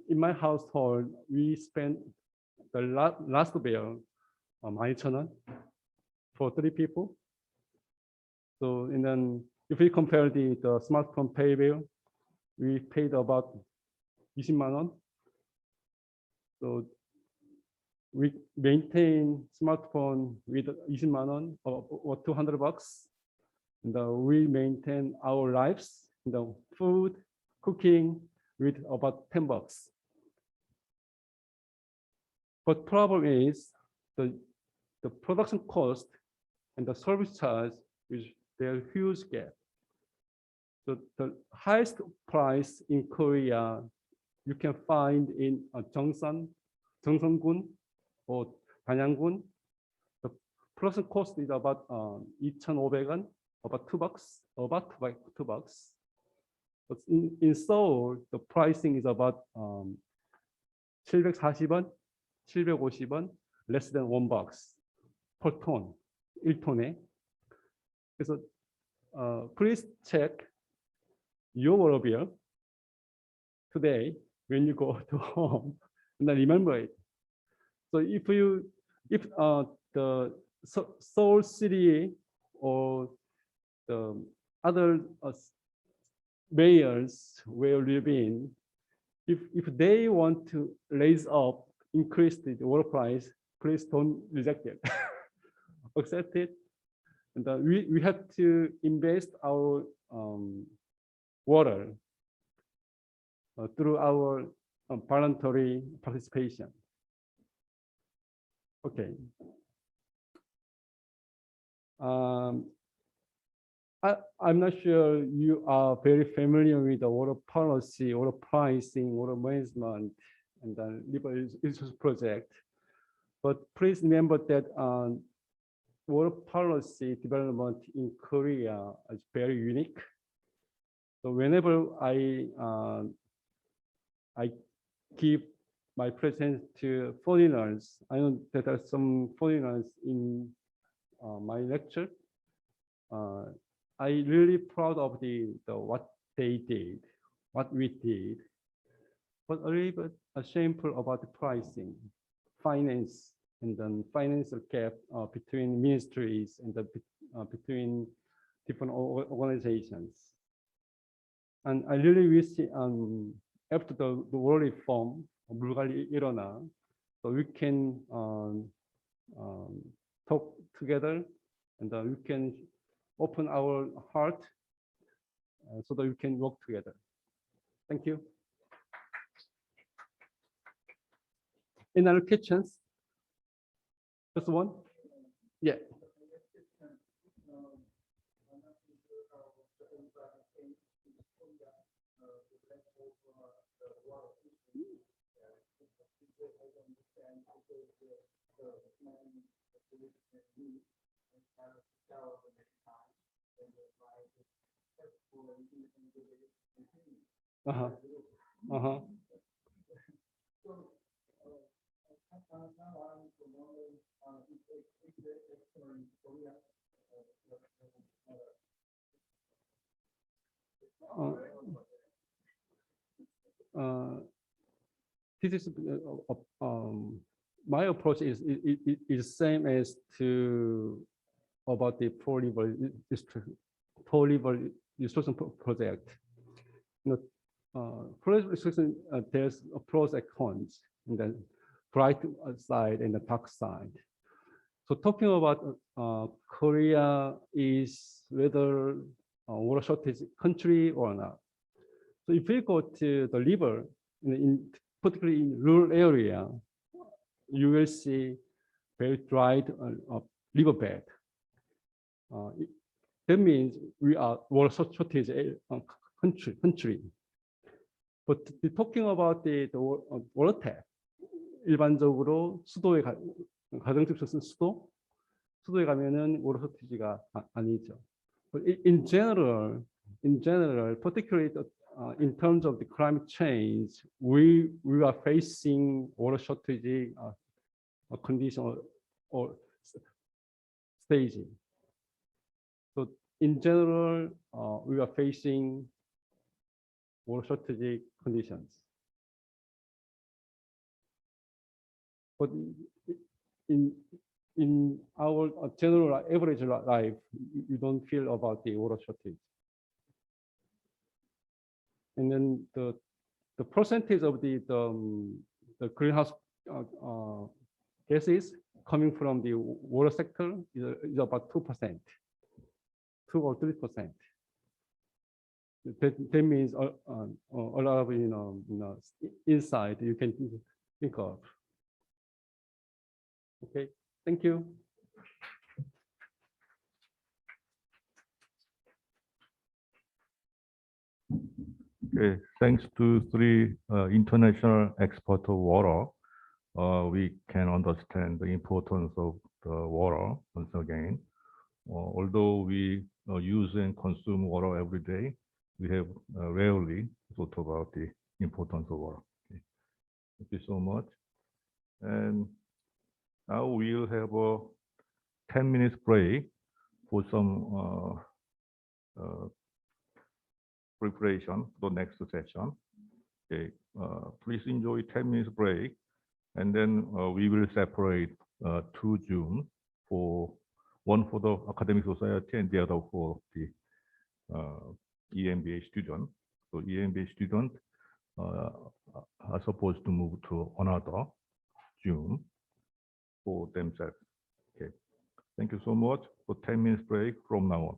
In my household, we spent the last bill 12,000원 for 3 people. So and then if we compare the smartphone pay bill, we paid about 20만 원. So we maintain smartphone with 20만 원 or $200. And we maintain our lives, food, cooking with about $10. But problem is the production cost and the service charge is there huge gap. So the highest price in Korea you can find in Jeongseon-gun or Danyangun. The production cost is about 2,500원, about $2. But in Seoul, the pricing is about 740원, 750원, less than $1 per ton, 1톤에. 그래서 please check your water bill today when you go to home, and then remember it. So if the Seoul City or the other mayors where you live in, if they want to increase the water price, please don't reject it. Accept it. And we have to invest our water through our voluntary participation. Okay. I'm not sure you are very familiar with the water policy, water pricing, water management, and the river resource project. But please remember that water policy development in Korea is very unique. So whenever I give my presence to foreigners, I know that there are some foreigners in my lecture. I really proud of what they did, what we did, but a little bit shameful about the pricing, finance, and then financial gap between ministries and between different organizations. And I really wish after the water reform, 물갈이 일어나, so we can talk together, and we can open our heart so that we can work together. Thank you. Any other questions? Just one? Yeah. Uh-huh. Uh-huh. This is my approach is same as about the poor river restoration project. Forest restoration, there's a pros and cons, and the bright side and the dark side. So talking about Korea is whether water shortage country or not. So if we go to the river, particularly in rural area, you will see very dried riverbed. That means we are water shortage country. But talking about the water tap, 일반적으로 수도에 가정집 쓰는 수도에 가면은 water shortage가 아니죠. But in general, particularly in terms of the climate change, we are facing water shortage condition or staging. So in general, we are facing water shortage conditions. But in our general average life, you don't feel about the water shortage. And then the percentage of the greenhouse gases coming from the water sector is about 2%. 2 or 3%. That means a lot of insight you can think of. Okay, thank you. Okay, thanks to three international experts of water, we can understand the importance of the water once again. Although we use and consume water every day, we have rarely thought about the importance of water. Okay. Thank you so much. And now we'll have a 10 minutes break for some preparation for the next session. Okay, please enjoy 10 minutes break, and then we will separate 2 Zoom for one for the academic society and the other for the EMBA student. So EMBA student are supposed to move to another Zoom for themselves. Okay, thank you so much. For 10 minutes break from now on.